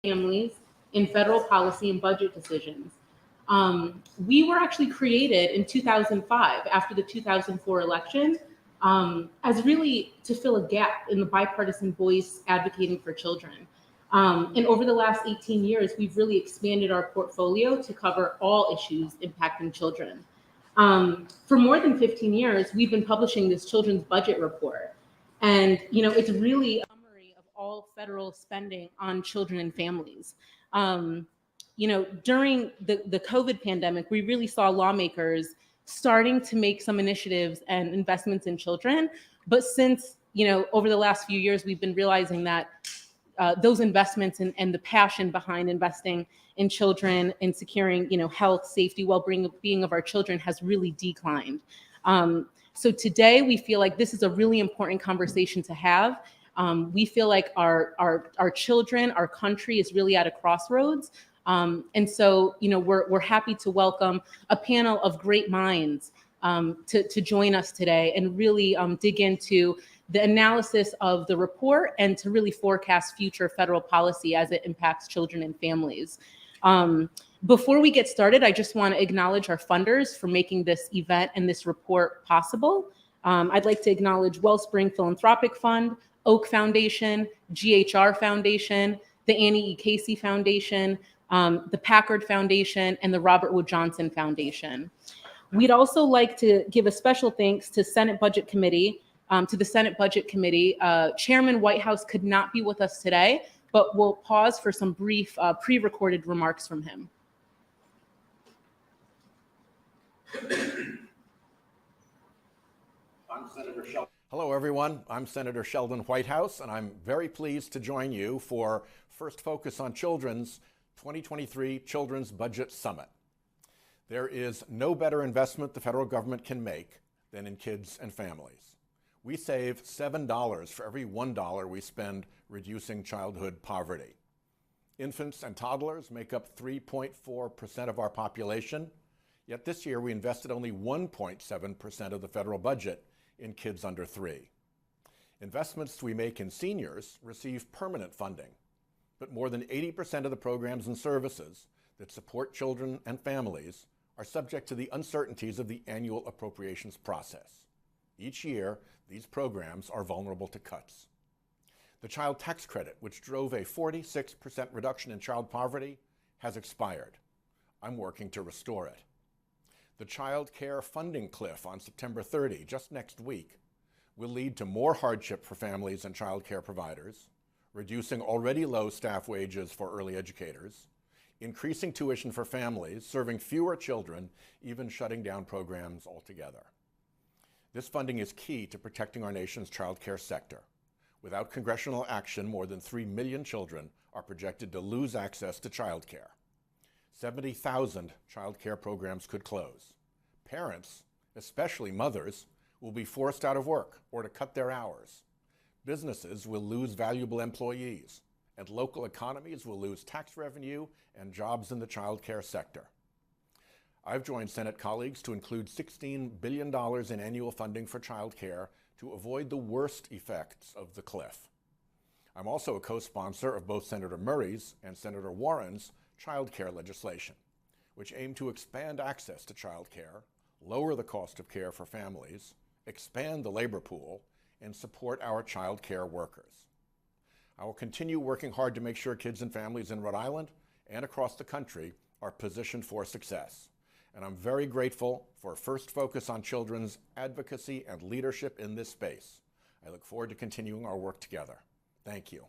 families in federal policy and budget decisions. We were actually created in 2005 after the 2004 election as really to fill a gap in the bipartisan voice advocating for children. And over the last 18 years, we've really expanded our portfolio to cover all issues impacting children. For more than 15 years, we've been publishing this children's budget report. And, it's really a summary of all federal spending on children and families. During the COVID pandemic, we really saw lawmakers starting to make some initiatives and investments in children. But since, over the last few years, we've been realizing that those investments and the passion behind investing in children and securing, health, safety, well-being of our children has really declined. So today we feel like this is a really important conversation to have. We feel like our children, our country is really at a crossroads. And so, we're happy to welcome a panel of great minds to join us today and really dig into the analysis of the report and to really forecast future federal policy as it impacts children and families. Before we get started, I just want to acknowledge our funders for making this event and this report possible. I'd like to acknowledge Wellspring Philanthropic Fund, Oak Foundation, GHR Foundation, the Annie E. Casey Foundation, the Packard Foundation, and the Robert Wood Johnson Foundation. We'd also like to give a special thanks to Senate Budget Committee, to the Senate Budget Committee. Chairman Whitehouse could not be with us today, but we'll pause for some brief pre-recorded remarks from him. Hello, everyone. I'm Senator Sheldon Whitehouse, and I'm very pleased to join you for First Focus on Children's 2023 Children's Budget Summit. There is no better investment the federal government can make than in kids and families. We save $7 for every $1 we spend reducing childhood poverty. Infants and toddlers make up 3.4% of our population, yet this year we invested only 1.7% of the federal budget in kids under 3. Investments we make in seniors receive permanent funding, but more than 80% of the programs and services that support children and families are subject to the uncertainties of the annual appropriations process. Each year, these programs are vulnerable to cuts. The child tax credit, which drove a 46% reduction in child poverty, has expired. I'm working to restore it. The child care funding cliff on September 30, just next week, will lead to more hardship for families and child care providers, reducing already low staff wages for early educators, increasing tuition for families, serving fewer children, even shutting down programs altogether. This funding is key to protecting our nation's child care sector. Without congressional action, more than 3 million children are projected to lose access to child care. 70,000 child care programs could close. Parents, especially mothers, will be forced out of work or to cut their hours. Businesses will lose valuable employees, and local economies will lose tax revenue and jobs in the child care sector. I've joined Senate colleagues to include $16 billion in annual funding for child care to avoid the worst effects of the cliff. I'm also a co-sponsor of both Senator Murray's and Senator Warren's child care legislation, which aim to expand access to child care, lower the cost of care for families, expand the labor pool, and support our child care workers. I will continue working hard to make sure kids and families in Rhode Island and across the country are positioned for success. And I'm very grateful for First Focus on Children's advocacy and leadership in this space. I look forward to continuing our work together. Thank you.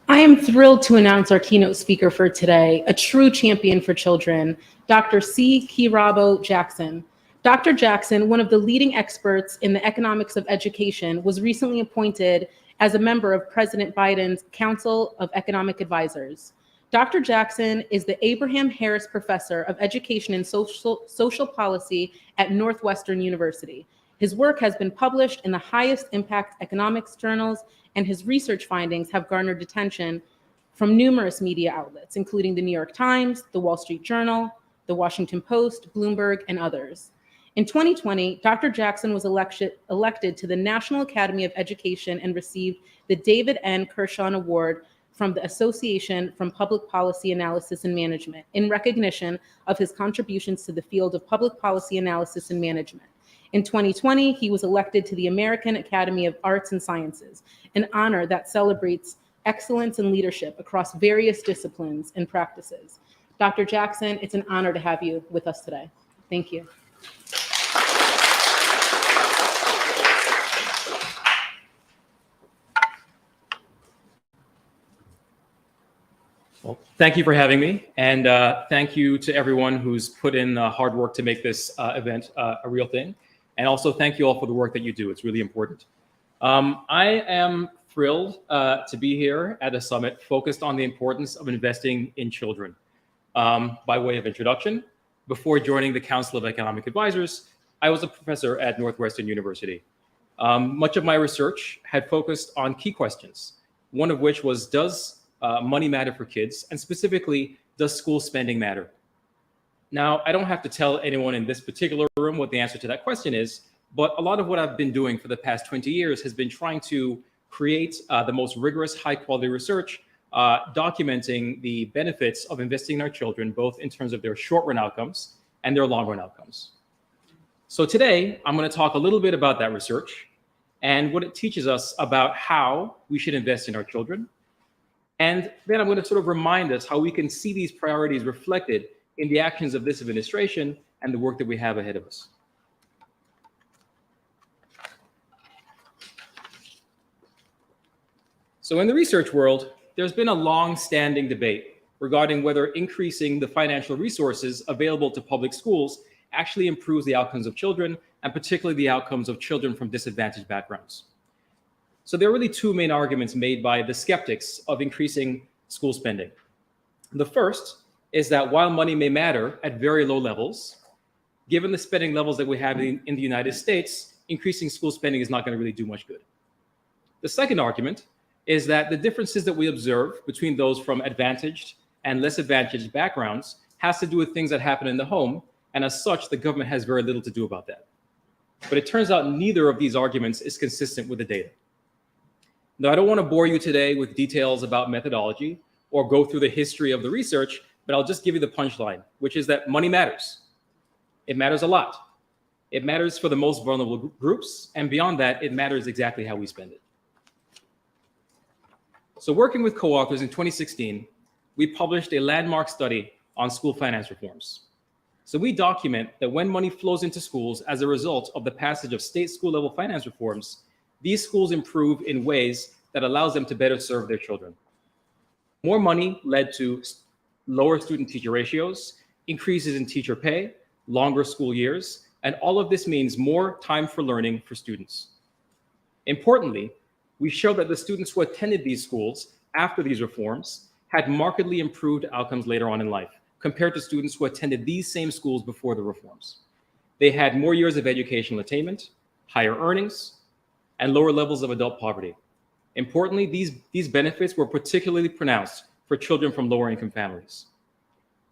I am thrilled to announce our keynote speaker for today, a true champion for children, Dr. C. Kirabo Jackson. Dr. Jackson, one of the leading experts in the economics of education, was recently appointed as a member of President Biden's Council of Economic Advisors. Dr. Jackson is the Abraham Harris Professor of Education and Social Policy at Northwestern University. His work has been published in the highest impact economics journals, and his research findings have garnered attention from numerous media outlets, including the New York Times, the Wall Street Journal, the Washington Post, Bloomberg, and others. In 2020, Dr. Jackson was elected to the National Academy of Education and received the David N. Kershaw Award from the Association for Public Policy Analysis and Management in recognition of his contributions to the field of public policy analysis and management. In 2020, he was elected to the American Academy of Arts and Sciences, an honor that celebrates excellence and leadership across various disciplines and practices. Dr. Jackson, it's an honor to have you with us today. Thank you. Well, thank you for having me, and thank you to everyone who's put in hard work to make this event a real thing. And also thank you all for the work that you do. It's really important. I am thrilled to be here at a summit focused on the importance of investing in children. By way of introduction, before joining the Council of Economic Advisors, I was a professor at Northwestern University. Much of my research had focused on key questions, one of which was, does money matter for kids? And specifically, does school spending matter? Now, I don't have to tell anyone in this particular room what the answer to that question is, but a lot of what I've been doing for the past 20 years has been trying to create the most rigorous, high-quality research documenting the benefits of investing in our children, both in terms of their short-run outcomes and their long-run outcomes. So today, I'm going to talk a little bit about that research and what it teaches us about how we should invest in our children. And then I'm going to sort of remind us how we can see these priorities reflected in the actions of this administration and the work that we have ahead of us. So in the research world, there's been a long-standing debate regarding whether increasing the financial resources available to public schools actually improves the outcomes of children, and particularly the outcomes of children from disadvantaged backgrounds. So there are really two main arguments made by the skeptics of increasing school spending. The first is that while money may matter at very low levels, given the spending levels that we have in the United States, increasing school spending is not going to really do much good. The second argument is that the differences that we observe between those from advantaged and less advantaged backgrounds has to do with things that happen in the home, and as such, the government has very little to do about that. But it turns out neither of these arguments is consistent with the data. Now, I don't want to bore you today with details about methodology or go through the history of the research, but I'll just give you the punchline, which is that money matters. It matters a lot. It matters for the most vulnerable groups, and beyond that, it matters exactly how we spend it. So working with co-authors in 2016, we published a landmark study on school finance reforms. So we document that when money flows into schools as a result of the passage of state school level finance reforms, these schools improve in ways that allows them to better serve their children. More money led to lower student-teacher ratios, increases in teacher pay, longer school years, and all of this means more time for learning for students. Importantly, we showed that the students who attended these schools after these reforms had markedly improved outcomes later on in life compared to students who attended these same schools before the reforms. They had more years of educational attainment, higher earnings, and lower levels of adult poverty. Importantly, these benefits were particularly pronounced for children from lower income families.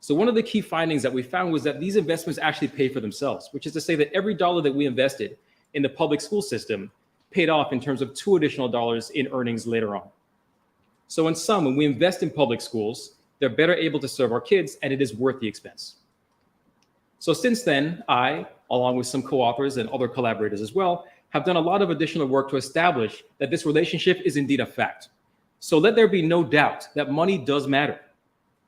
So one of the key findings that we found was that these investments actually pay for themselves, which is to say that every dollar that we invested in the public school system paid off in terms of $2 additional in earnings later on. So in sum, when we invest in public schools, they're better able to serve our kids, and it is worth the expense. So since then, I, along with some co-authors and other collaborators as well, have done a lot of additional work to establish that this relationship is indeed a fact. So let there be no doubt that money does matter,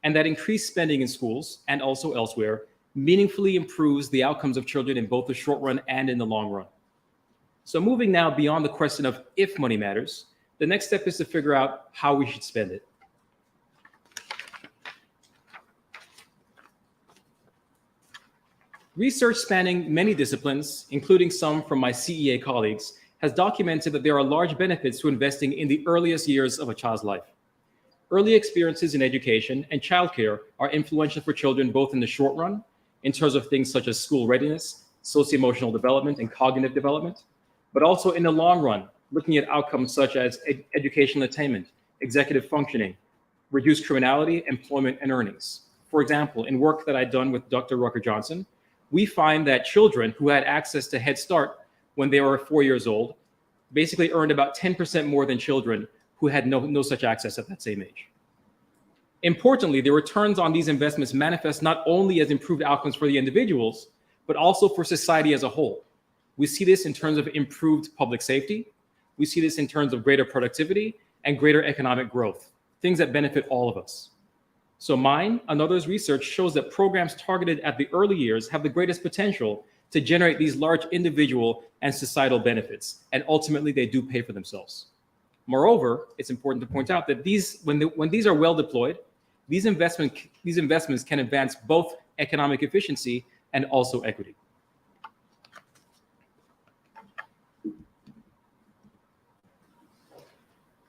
and that increased spending in schools and also elsewhere meaningfully improves the outcomes of children in both the short run and in the long run. So moving now beyond the question of if money matters, the next step is to figure out how we should spend it. Research spanning many disciplines, including some from my CEA colleagues, has documented that there are large benefits to investing in the earliest years of a child's life. Early experiences in education and childcare are influential for children both in the short run, in terms of things such as school readiness, socio-emotional development, and cognitive development, but also in the long run, looking at outcomes such as educational attainment, executive functioning, reduced criminality, employment, and earnings. For example, in work that I've done with Dr. Rucker Johnson, we find that children who had access to Head Start when they were 4 years old basically earned about 10% more than children who had no such access at that same age. Importantly, the returns on these investments manifest not only as improved outcomes for the individuals, but also for society as a whole. We see this in terms of improved public safety. We see this in terms of greater productivity and greater economic growth, things that benefit all of us. So mine and others' research shows that programs targeted at the early years have the greatest potential to generate these large individual and societal benefits, and ultimately they do pay for themselves. Moreover, it's important to point out that when these are well deployed, these investments can advance both economic efficiency and also equity.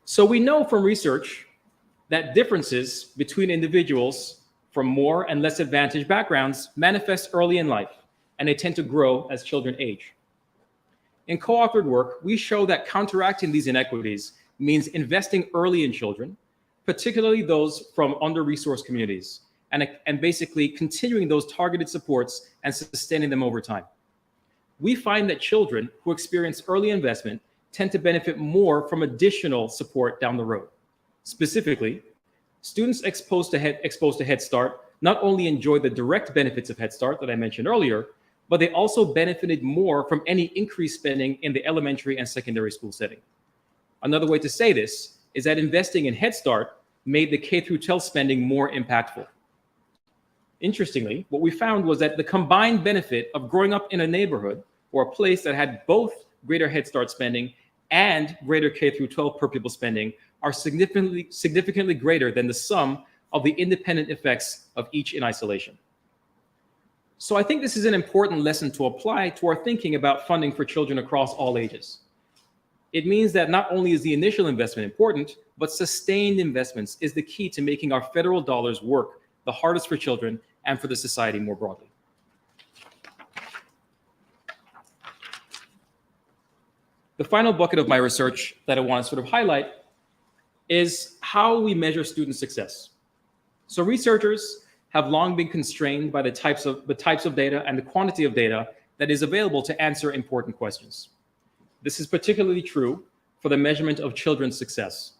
So we know from research that differences between individuals from more and less advantaged backgrounds manifest early in life, and they tend to grow as children age. In co-authored work, we show that counteracting these inequities means investing early in children, particularly those from under-resourced communities, and basically continuing those targeted supports and sustaining them over time. We find that children who experience early investment tend to benefit more from additional support down the road. Specifically, students exposed to Head Start not only enjoy the direct benefits of Head Start that I mentioned earlier, but they also benefited more from any increased spending in the elementary and secondary school setting. Another way to say this is that investing in Head Start made the K-12 spending more impactful. Interestingly, what we found was that the combined benefit of growing up in a neighborhood or a place that had both greater Head Start spending and greater K-12 per pupil spending are significantly greater than the sum of the independent effects of each in isolation. So I think this is an important lesson to apply to our thinking about funding for children across all ages. It means that not only is the initial investment important, but sustained investments is the key to making our federal dollars work the hardest for children and for the society more broadly. The final bucket of my research that I want to sort of highlight is how we measure student success. So researchers have long been constrained by the types of data and the quantity of data that is available to answer important questions. This is particularly true for the measurement of children's success.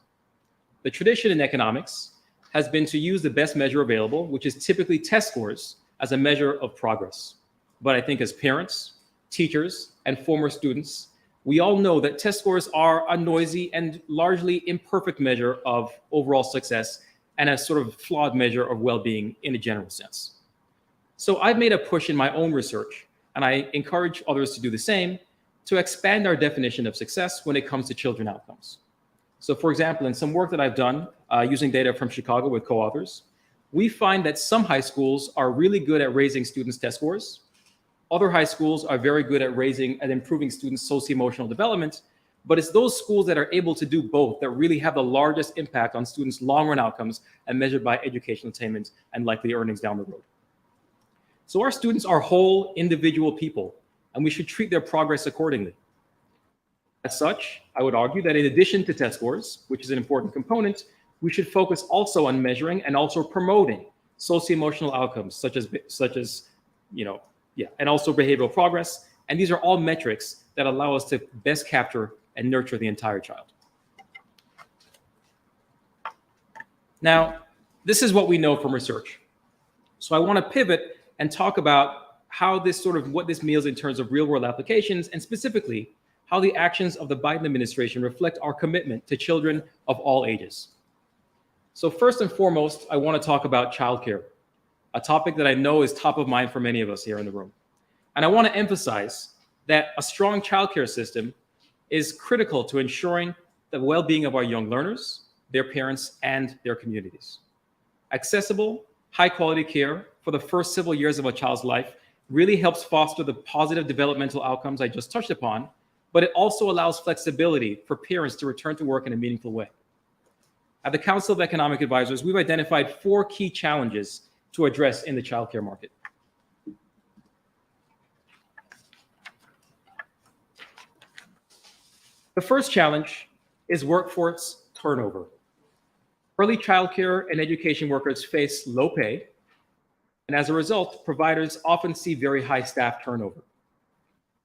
The tradition in economics has been to use the best measure available, which is typically test scores, as a measure of progress. But I think as parents, teachers, and former students, we all know that test scores are a noisy and largely imperfect measure of overall success and a sort of flawed measure of well-being in a general sense. So I've made a push in my own research, and I encourage others to do the same, to expand our definition of success when it comes to children outcomes. So for example, in some work that I've done using data from Chicago with co-authors, we find that some high schools are really good at raising students' test scores. Other high schools are very good at improving students' socio-emotional development, but it's those schools that are able to do both that really have the largest impact on students' long-run outcomes and measured by educational attainment and likely earnings down the road. So our students are whole individual people, and we should treat their progress accordingly. As such, I would argue that in addition to test scores, which is an important component, we should focus also on measuring and also promoting socio-emotional outcomes, such as and also behavioral progress. And these are all metrics that allow us to best capture and nurture the entire child. Now, this is what we know from research. So I want to pivot and talk about how what this means in terms of real-world applications, and specifically how the actions of the Biden administration reflect our commitment to children of all ages. So first and foremost, I want to talk about childcare, a topic that I know is top of mind for many of us here in the room. And I want to emphasize that a strong childcare system is critical to ensuring the well-being of our young learners, their parents, and their communities. Accessible, high-quality care for the first several years of a child's life really helps foster the positive developmental outcomes I just touched upon, but it also allows flexibility for parents to return to work in a meaningful way. At the Council of Economic Advisors, we've identified 4 key challenges to address in the childcare market. The first challenge is workforce turnover. Early childcare and education workers face low pay, And as a result, providers often see very high staff turnover.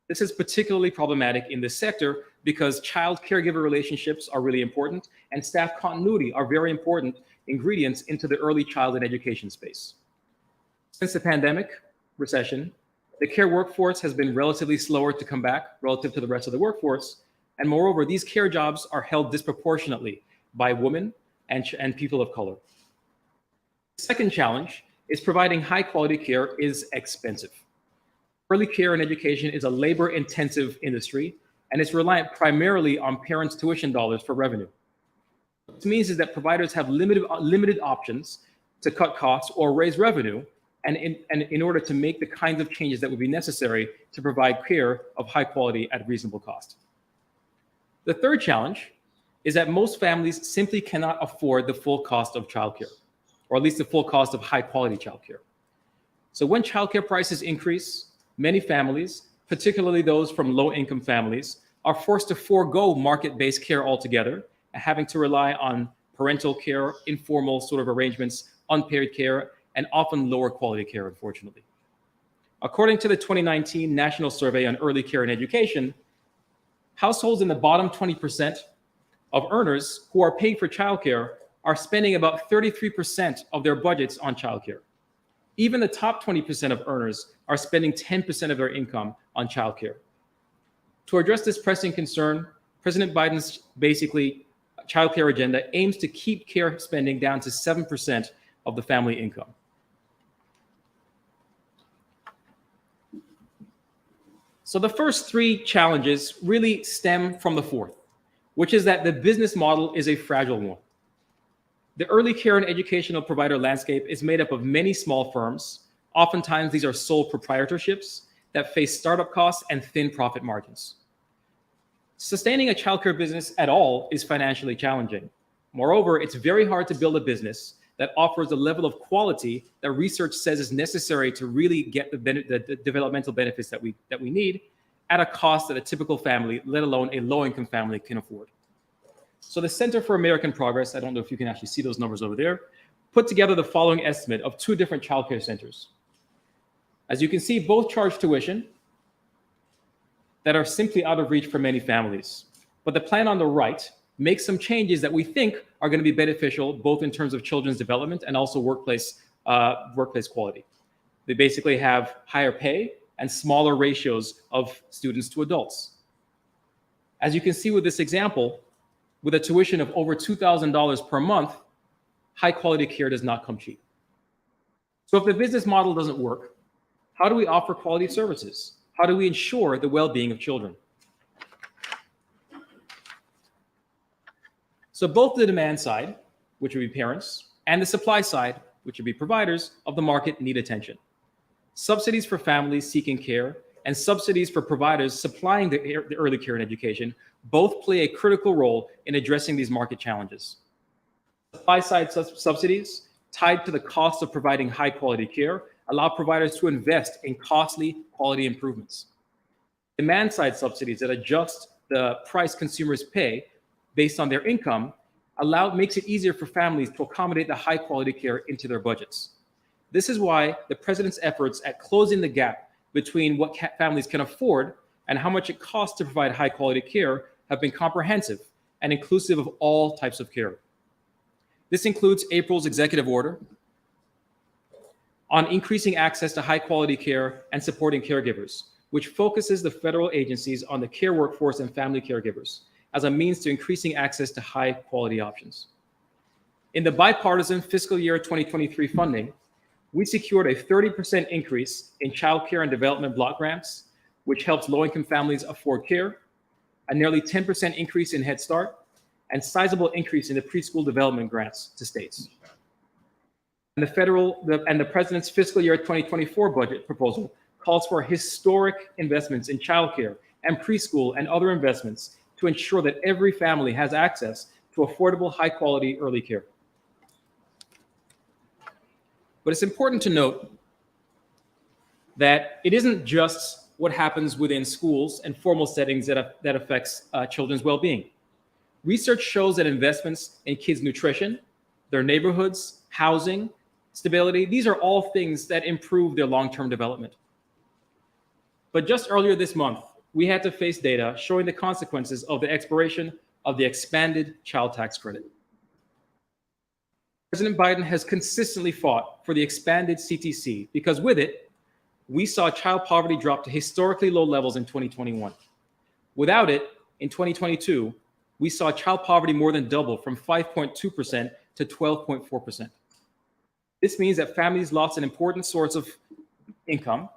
This is particularly problematic in this sector because child-caregiver relationships are really important, and staff continuity are very important ingredients into the early childhood education space. Since the pandemic recession, the care workforce has been relatively slower to come back relative to the rest of the workforce. And moreover, these care jobs are held disproportionately by women and people of color. The second challenge is providing high quality care is expensive. Early care and education is a labor-intensive industry, and it's reliant primarily on parents' tuition dollars for revenue. What this means is that providers have limited options to cut costs or raise revenue, and in order to make the kinds of changes that would be necessary to provide care of high quality at reasonable cost. The third challenge is that most families simply cannot afford the full cost of childcare, or at least the full cost of high quality childcare. So when childcare prices increase, many families, particularly those from low-income families, are forced to forego market-based care altogether, having to rely on parental care, informal sort of arrangements, unpaid care, and often lower quality care, unfortunately. According to the 2019 National Survey on Early Care and Education, households in the bottom 20% of earners who are paying for childcare are spending about 33% of their budgets on childcare. Even the top 20% of earners are spending 10% of their income on childcare. To address this pressing concern, President Biden's childcare agenda aims to keep care spending down to 7% of the family income. So the first three challenges really stem from the fourth, which is that the business model is a fragile one. The early care and educational provider landscape is made up of many small firms. Oftentimes, these are sole proprietorships that face startup costs and thin profit margins. Sustaining a childcare business at all is financially challenging. Moreover, it's very hard to build a business that offers the level of quality that research says is necessary to really get the developmental benefits that we need at a cost that a typical family, let alone a low-income family, can afford. So the Center for American Progress, I don't know if you can actually see those numbers over there, put together the following estimate of two different childcare centers. As you can see, both charge tuition that are simply out of reach for many families. But the plan on the right makes some changes that we think are going to be beneficial, both in terms of children's development and also workplace quality. They basically have higher pay and smaller ratios of students to adults. As you can see with this example, with a tuition of over $2,000 per month, high quality care does not come cheap. So if the business model doesn't work, how do we offer quality services? How do we ensure the well-being of children? So both the demand side, which would be parents, and the supply side, which would be providers of the market, need attention. Subsidies for families seeking care and subsidies for providers supplying the early care and education both play a critical role in addressing these market challenges. Supply side subsidies tied to the cost of providing high quality care allow providers to invest in costly quality improvements. Demand side subsidies that adjust the price consumers pay based on their income makes it easier for families to accommodate the high quality care into their budgets. This is why the president's efforts at closing the gap between what families can afford and how much it costs to provide high quality care have been comprehensive and inclusive of all types of care. This includes April's executive order on increasing access to high quality care and supporting caregivers, which focuses the federal agencies on the care workforce and family caregivers as a means to increasing access to high quality options. In the bipartisan fiscal year 2023 funding, we secured a 30% increase in child care and development block grants, which helps low-income families afford care, a nearly 10% increase in Head Start, and sizable increase in the preschool development grants to states. And the president's fiscal year 2024 budget proposal calls for historic investments in childcare and preschool and other investments to ensure that every family has access to affordable, high-quality early care. But it's important to note that it isn't just what happens within schools and formal settings that affects children's well-being. Research shows that investments in kids' nutrition, their neighborhoods, housing, stability. These are all things that improve their long-term development. But just earlier this month, we had to face data showing the consequences of the expiration of the expanded child tax credit. President Biden has consistently fought for the expanded CTC because with it, we saw child poverty drop to historically low levels in 2021. Without it, in 2022, we saw child poverty more than double from 5.2% to 12.4%. This means that families lost an important source of income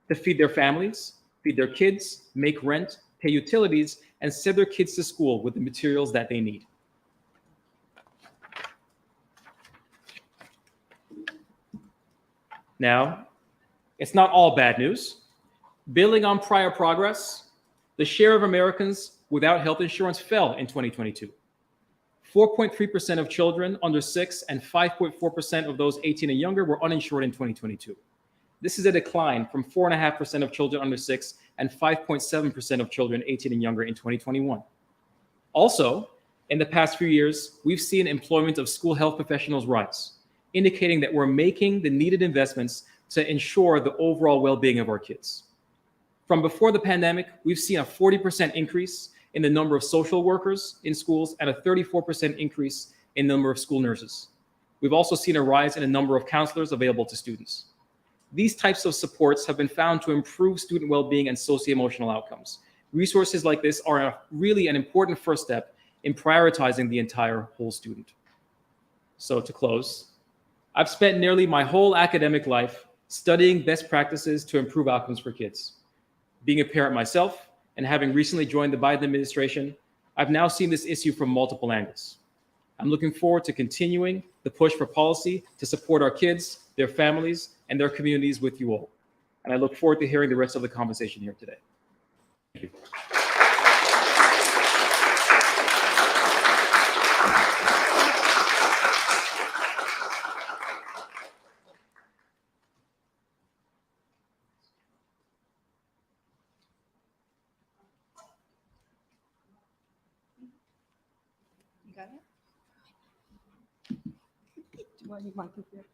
to feed their families, feed their kids, make rent, pay utilities, and send their kids to school with the materials that they need. Now, it's not all bad news. Building on prior progress, the share of Americans without health insurance fell in 2022. 4.3% of children under 6 and 5.4% of those 18 and younger were uninsured in 2022. This is a decline from 4.5% of children under 6 and 5.7% of children 18 and younger in 2021. Also, in the past few years, we've seen employment of school health professionals rise, indicating that we're making the needed investments to ensure the overall well-being of our kids. From before the pandemic, we've seen a 40% increase in the number of social workers in schools and a 34% increase in the number of school nurses. We've also seen a rise in the number of counselors available to students. These types of supports have been found to improve student well-being and socio-emotional outcomes. Resources like this are really an important first step in prioritizing the entire whole student. So to close, I've spent nearly my whole academic life studying best practices to improve outcomes for kids. Being a parent myself and having recently joined the Biden administration, I've now seen this issue from multiple angles. I'm looking forward to continuing the push for policy to support our kids, their families, and their communities with you all. And I look forward to hearing the rest of the conversation here today. Thank you. Got it? Do you want my computer?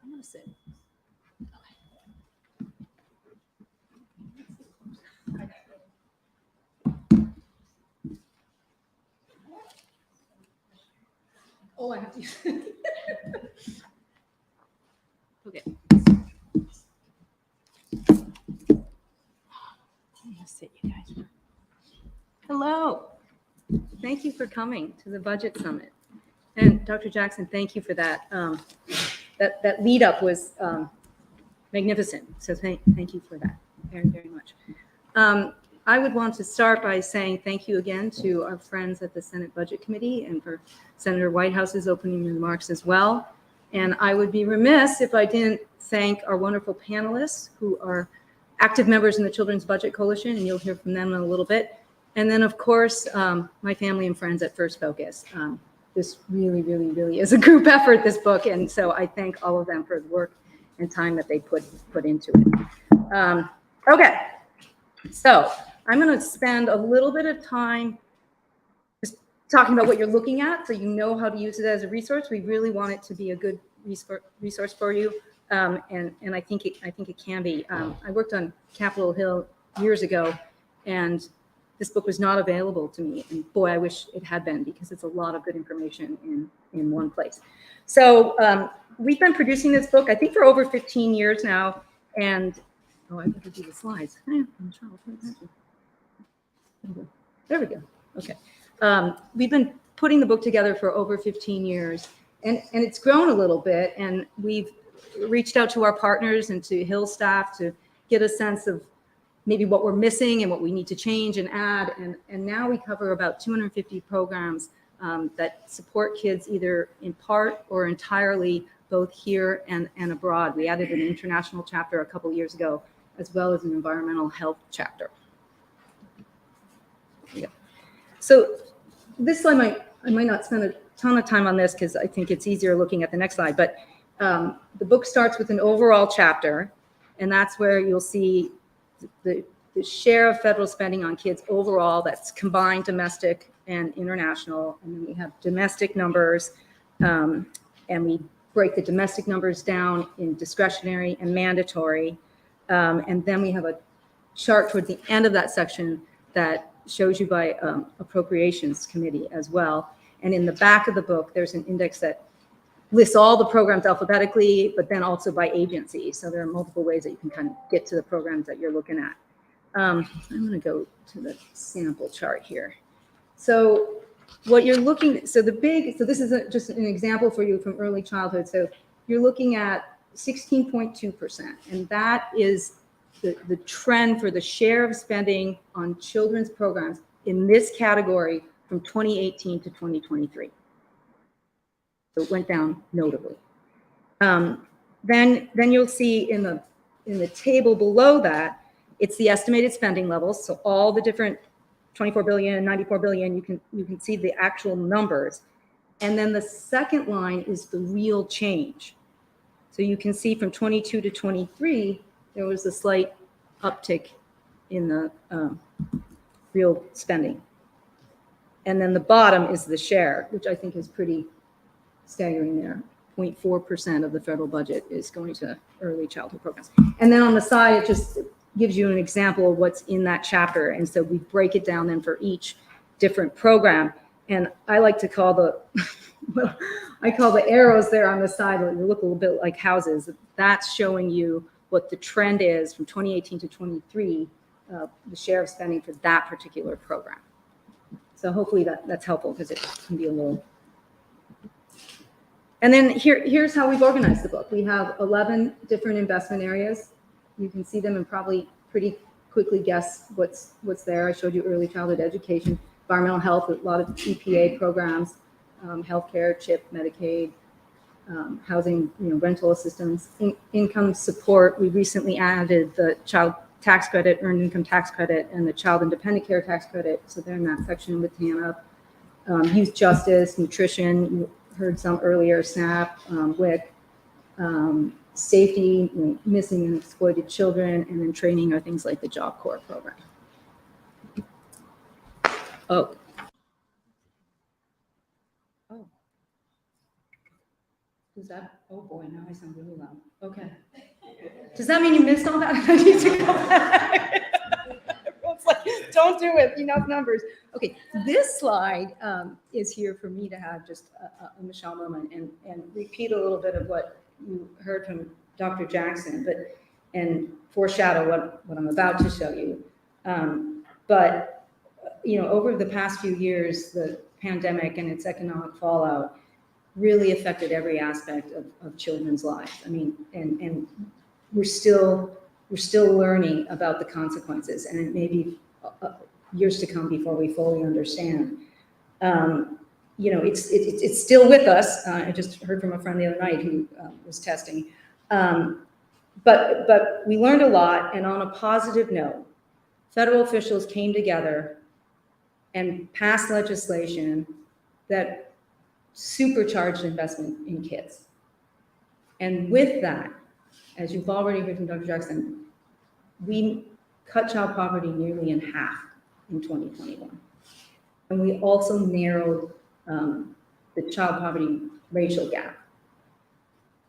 I'm gonna sit. Oh, I have to use it. Okay. I'm gonna sit, you guys. Hello. Thank you for coming to the Budget Summit. And Dr. Jackson, thank you for that. That lead up was magnificent. So thank you for that very, very much. I would want to start by saying thank you again to our friends at the Senate Budget Committee and for Senator Whitehouse's opening remarks as well. And I would be remiss if I didn't thank our wonderful panelists who are active members in the Children's Budget Coalition, and you'll hear from them in a little bit. And then, of course, my family and friends at First Focus. This really, really, really is a group effort, this book. And so I thank all of them for the work and time that they put into it. Okay, so I'm going to spend a little bit of time just talking about what you're looking at so you know how to use it as a resource. We really want it to be a good resource for you. And I think it can be. I worked on Capitol Hill years ago, and this book was not available to me. And boy, I wish it had been, because it's a lot of good information in one place. So we've been producing this book, I think, for over 15 years now. And, oh, I better do the slides. There we go. Okay. We've been putting the book together for over 15 years. And it's grown a little bit. And we've reached out to our partners and to Hill staff to get a sense of maybe what we're missing and what we need to change and add. And now we cover about 250 programs that support kids either in part or entirely, both here and abroad. We added an international chapter a couple years ago, as well as an environmental health chapter. Yeah. So this slide, I might not spend a ton of time on this because I think it's easier looking at the next slide, but the book starts with an overall chapter, and that's where you'll see the share of federal spending on kids overall, that's combined domestic and international, and then we have domestic numbers, and we break the domestic numbers down in discretionary and mandatory. And then we have a chart towards the end of that section that shows you by appropriations committee as well. And in the back of the book, there's an index that lists all the programs alphabetically, but then also by agency. So there are multiple ways that you can kind of get to the programs that you're looking at. I'm going to go to the sample chart here. So what you're looking, so this is just an example for you from early childhood. So you're looking at 16.2%, and that is the trend for the share of spending on children's programs in this category from 2018 to 2023. So it went down notably. Then you'll see in the table below that, it's the estimated spending levels. So all the different 24 billion, 94 billion, you can see the actual numbers. And then the second line is the real change. So you can see from 22 to 23, there was a slight uptick in the real spending. And then the bottom is the share, which I think is pretty staggering there. 0.4% of the federal budget is going to early childhood programs. And then on the side, it just gives you an example of what's in that chapter. And so we break it down then for each different program. And I like to call the, I call the arrows there on the side, that look a little bit like houses. That's showing you what the trend is from 2018 to 23, the share of spending for that particular program. So hopefully that's helpful, because it can be a little. And then here's how we've organized the book. We have 11 different investment areas. You can see them and probably pretty quickly guess what's there. I showed you early childhood education, environmental health, a lot of EPA programs, healthcare, CHIP, Medicaid, housing, rental assistance, income support. We recently added the child tax credit, earned income tax credit, and the child independent care tax credit. So they're in that section with Hannah. Youth justice, nutrition, you heard some earlier, SNAP, WIC, safety, missing and exploited children, and then training are things like the Job Corps program. Oh. Does that, oh boy, now I sound really loud. Okay. Does that mean you missed all that? I need to go back. Everyone's like, don't do it, enough numbers. Okay, this slide is here for me to have just a Michelle moment and repeat a little bit of what you heard from Dr. Jackson, and foreshadow what I'm about to show you. But over the past few years, the pandemic and its economic fallout really affected every aspect of children's lives. I mean, and we're still learning about the consequences, and it may be years to come before we fully understand. It's still with us. I just heard from a friend the other night who was testing. But we learned a lot, and on a positive note, federal officials came together and passed legislation that supercharged investment in kids. And with that, as you've already heard from Dr. Jackson, we cut child poverty nearly in half in 2021. And we also narrowed the child poverty racial gap.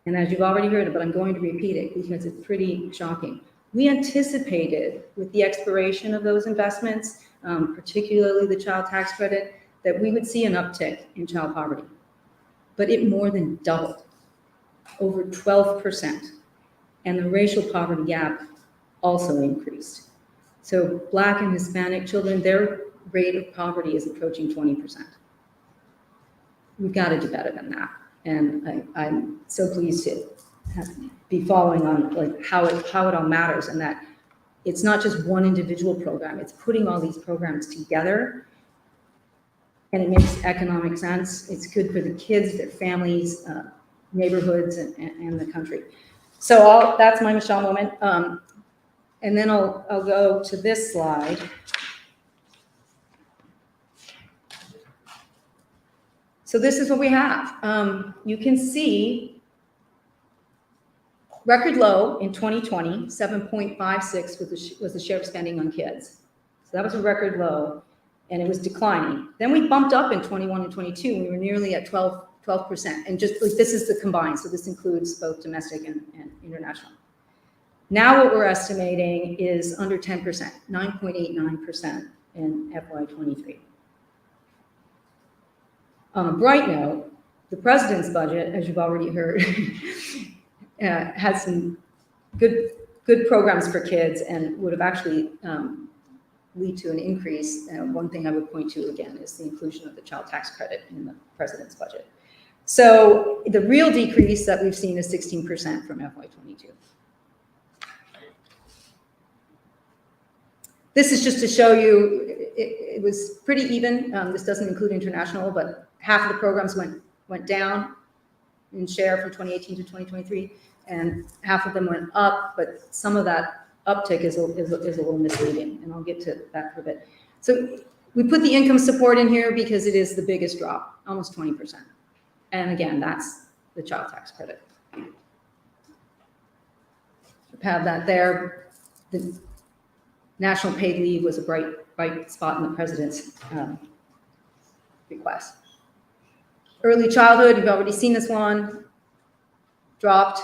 And as you've already heard, but I'm going to repeat it because it's pretty shocking. We anticipated, with the expiration of those investments, particularly the child tax credit, that we would see an uptick in child poverty. But it more than doubled, over 12%. And the racial poverty gap also increased. So Black and Hispanic children, their rate of poverty is approaching 20%. We've got to do better than that. And I'm so pleased to be following on like how it all matters, and that it's not just one individual program, it's putting all these programs together, and it makes economic sense. It's good for the kids, their families, neighborhoods, and the country. So that's my Michelle moment. And then I'll go to this slide. So this is what we have. You can see record low in 2020, 7.56 was the share of spending on kids. So that was a record low. and it was declining. Then we bumped up in 21 and 22, and we were nearly at 12%. And just like this is the combined, so this includes both domestic and international. Now what we're estimating is under 10%, 9.89% in FY23. On a bright note, the president's budget, as you've already heard, has some good programs for kids and would have actually lead to an increase. One thing I would point to again is the inclusion of the child tax credit in the president's budget. So the real decrease that we've seen is 16% from FY22. This is just to show you, it was pretty even. This doesn't include international, but half of the programs went down in share from 2018 to 2023, and half of them went up, but some of that uptick is a little misleading, and I'll get to that for a bit. So we put the income support in here because it is the biggest drop, almost 20%. And again, that's the child tax credit. Have that there. The national paid leave was a bright spot in the president's request. Early childhood, you've already seen this one, dropped.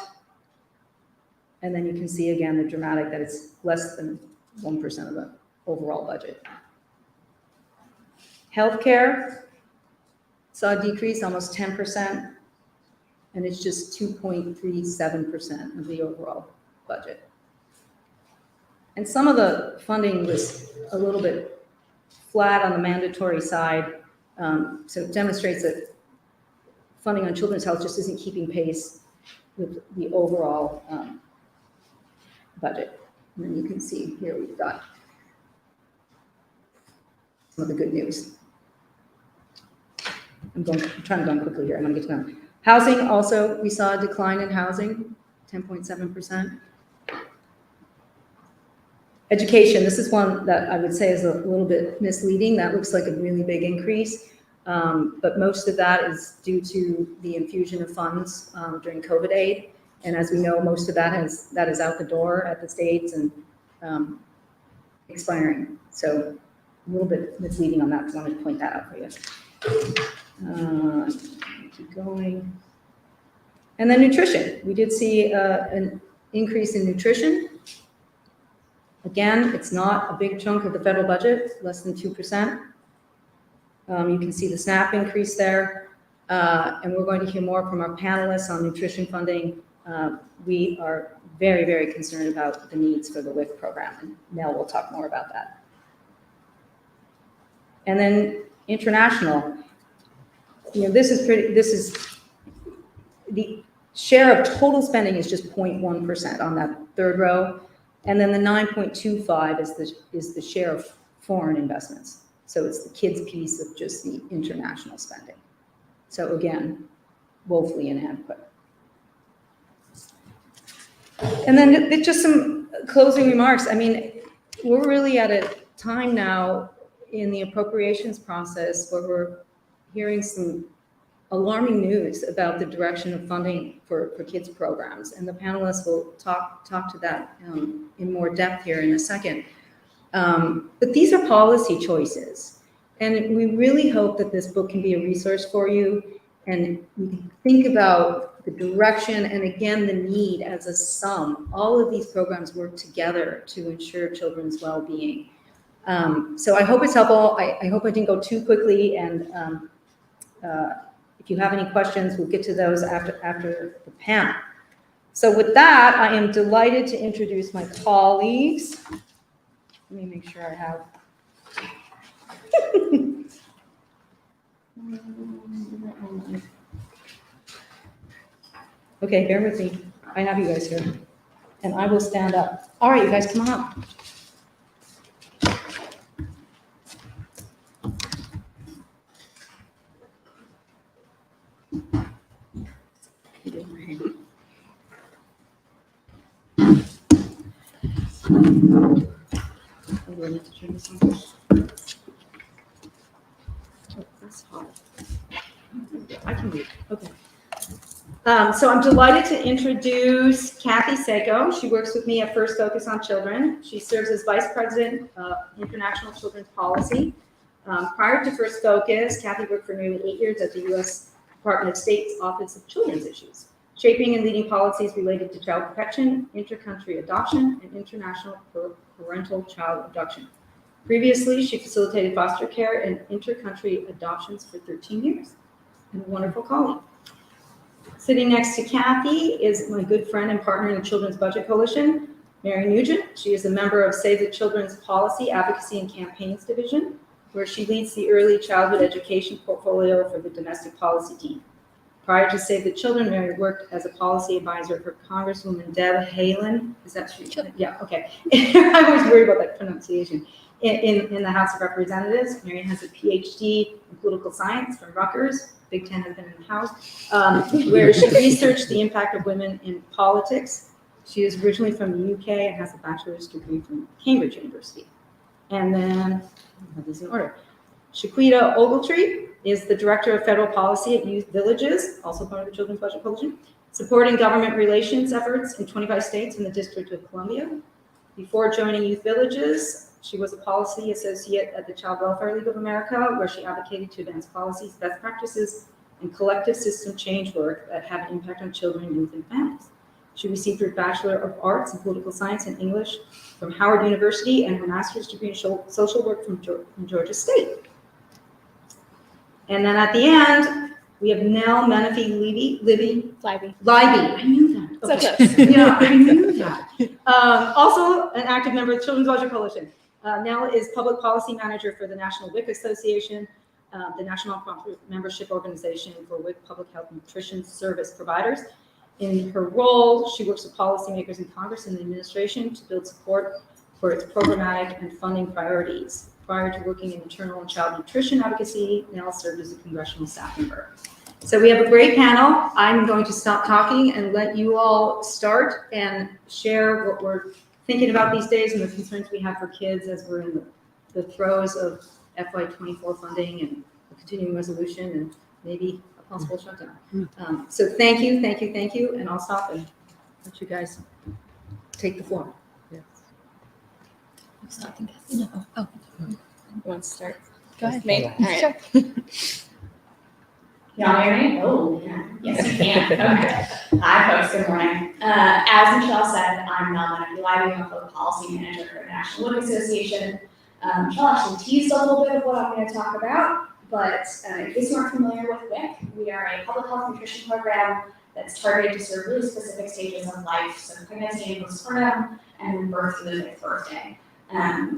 And then you can see again the dramatic that it's less than 1% of the overall budget. Healthcare saw a decrease, almost 10%, and it's just 2.37% of the overall budget. And some of the funding was a little bit flat on the mandatory side, so it demonstrates that funding on children's health just isn't keeping pace with the overall budget. And then you can see here we've got some of the good news. I'm trying to go quickly here. I'm going to get to them. Housing also, we saw a decline in housing, 10.7%. Education, this is one that I would say is a little bit misleading. That looks like a really big increase, but most of that is due to the infusion of funds during COVID aid. And as we know, most of that is out the door at the states and expiring. So a little bit misleading on that. I wanted to point that out for you. Keep going. And then nutrition. We did see an increase in nutrition. Again, it's not a big chunk of the federal budget, less than 2%. You can see the SNAP increase there. And we're going to hear more from our panelists on nutrition funding. We are very, very concerned about the needs for the WIC program, and Nell will talk more about that. And then international, this is the share of total spending is just 0.1% on that third row, and then the 9.25 is the share of foreign investments. So it's the kids piece of just the international spending. So again, woefully inadequate. And then just some closing remarks. I mean, we're really at a time now in the appropriations process where we're hearing some alarming news about the direction of funding for kids programs. And the panelists will talk to that in more depth here in a second. But these are policy choices. And we really hope that this book can be a resource for you. And we can think about the direction and again, the need as a sum. All of these programs work together to ensure children's well-being. So I hope it's helpful. I hope I didn't go too quickly. And if you have any questions, we'll get to those after the panel. So with that, I am delighted to introduce my colleagues. Let me make sure I have. Okay, bear with me. I have you guys here. And I will stand up. All right, you guys, come on up. I need to turn this on. Oh, that's hot. I can read. Okay. So I'm delighted to introduce Kathy Seiko. She works with me at First Focus on Children. She serves as Vice President of International Children's Policy. Prior to First Focus, Kathy worked for nearly 8 years at the U.S. Department of State's Office of Children's Issues, shaping and leading policies related to child protection, intercountry adoption, and international parental child abduction. Previously, she facilitated foster care and intercountry adoptions for 13 years, and a wonderful colleague. Sitting next to Kathy is my good friend and partner in the Children's Budget Coalition, Mary Nugent. She is a member of Save the Children's Policy, Advocacy, and Campaigns Division, where she leads the early childhood education portfolio for the domestic policy team. Prior to Save the Children, Mary worked as a policy advisor for Congresswoman Deb Haaland. Is that true? Sure. Yeah, okay. I was worried about that pronunciation. In the House of Representatives, Mary has a PhD in political science from Rutgers. Big Ten has been in the House, where she researched the impact of women in politics. She is originally from the UK and has a bachelor's degree from Cambridge University. And then, I'll have this in order. Shaquita Ogletree is the Director of Federal Policy at Youth Villages, also part of the Children's Budget Coalition, supporting government relations efforts in 25 states and the District of Columbia. Before joining Youth Villages, she was a policy associate at the Child Welfare League of America, where she advocated to advance policies, best practices, and collective system change work that have an impact on children, youth, and families. She received her Bachelor of Arts in Political Science and English from Howard University and her master's degree in social work from Georgia State. And then at the end, we have Nell Menifee Libby. I knew that. Okay. Yeah, I knew that. Also an active member of the Children's Budget Coalition. Nell is Public Policy Manager for the National WIC Association, the National Membership Organization for WIC Public Health Nutrition Service Providers. In her role, she works with policymakers in Congress and the administration to build support for its programmatic and funding priorities. Prior to working in maternal and child nutrition advocacy, Nell served as a congressional staff member. So we have a great panel. I'm going to stop talking and let you all start and share what we're thinking about these days and the concerns we have for kids as we're in the throes of FY24 funding and a continuing resolution and maybe a possible shutdown. So thank you, and I'll stop and let you guys take the floor. You want to start? Go ahead. Me? All right. Sure. Y'all hear me? Oh, yeah. Yes, you can. Okay. Hi, folks. Good morning. As Michelle said, I'm Nell Menifee, I'm the policy manager for the National WIC Association. Michelle actually teased a little bit of what I'm going to talk about, but in case you aren't familiar with WIC, we are a public health nutrition program that's targeted to serve really specific stages of life, so pregnancy and postpartum, and then birth through the 5th birthday.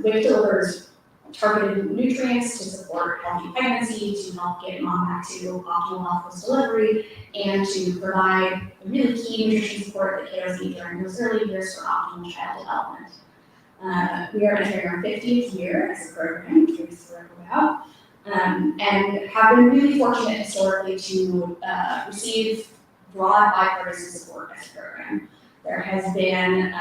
WIC delivers targeted nutrients to support healthy pregnancy, to help get mom back to optimal health post-delivery, and to provide really key nutrition support that kiddos need during those early years for optimal child development. We are entering our 50th year as a program, which we're thrilled about, and have been really fortunate historically to receive broad bipartisan support as a program. There has been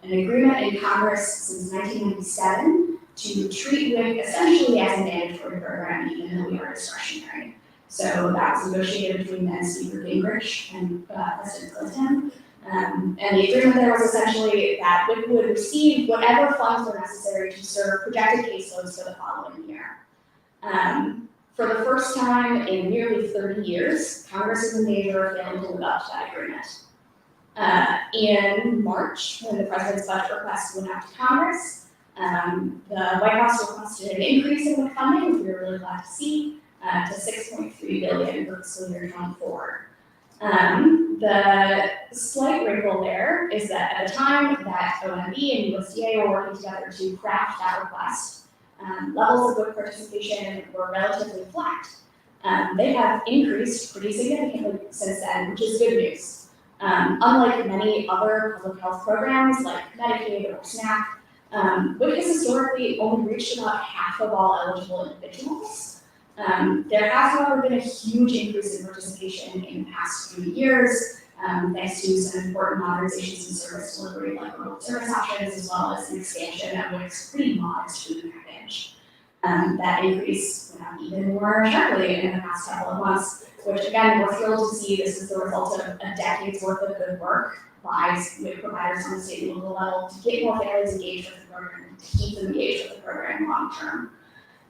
an agreement in Congress since 1997 to treat WIC essentially as a mandatory program, even though we are discretionary. So that was negotiated between then Speaker Gingrich and President Clinton. And the agreement there was essentially that WIC would receive whatever funds were necessary to serve projected caseloads for the following year. For the first time in nearly 30 years, Congress is in danger of failing to live up to that agreement. In March, when the president's budget request went out to Congress, the White House requested an increase in the funding, which we were really glad to see, to $6.3 billion for fiscal year 24. The slight wrinkle there is that at the time that OMB and USDA were working together to craft that request, levels of WIC participation were relatively flat. They have increased pretty significantly since then, which is good news. Unlike many other public health programs like Medicaid or SNAP, WIC has historically only reached about half of all eligible individuals. There has, however, been a huge increase in participation in the past few years, thanks to some important modernizations in service delivery like remote service options, as well as an expansion of WIC's pretty modest food package. That increase went up even more sharply in the past couple of months, which again, we're thrilled to see. This is the result of a decade's worth of good work by WIC providers on the state and local level to get more families engaged with the program, to keep them engaged with the program long term.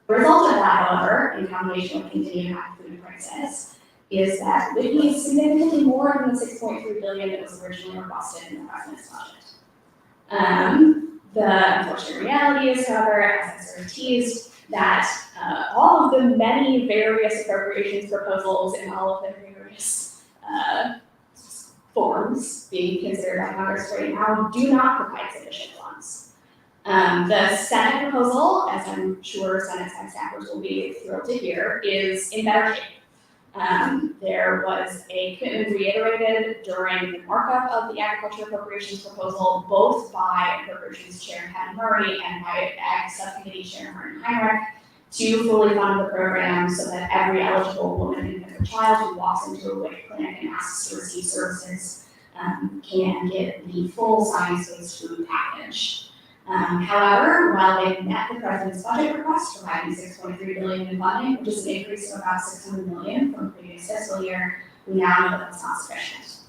The result of that, however, in combination with continued high food prices, is that WIC is significantly more than the $6.3 billion that was originally requested in the president's budget. The unfortunate reality is, however, as I sort of teased, that all of the many various appropriations proposals in all of their various forms being considered by Congress right now do not provide sufficient funds. The Senate proposal, as I'm sure Senate staffers will be thrilled to hear, is in better shape. There was a commitment reiterated during the markup of the agriculture appropriations proposal, both by Appropriations Chair Patty Murray and by Ag Subcommittee Chair Martin Heinrich, to fully fund the program so that every eligible woman, infant, or child who walks into a WIC clinic and asks to receive services can get the full science-based food package. However, while they met the president's budget request, providing $6.3 billion in funding, which is an increase of about $600 million from the previous fiscal year, we now know that that's not sufficient.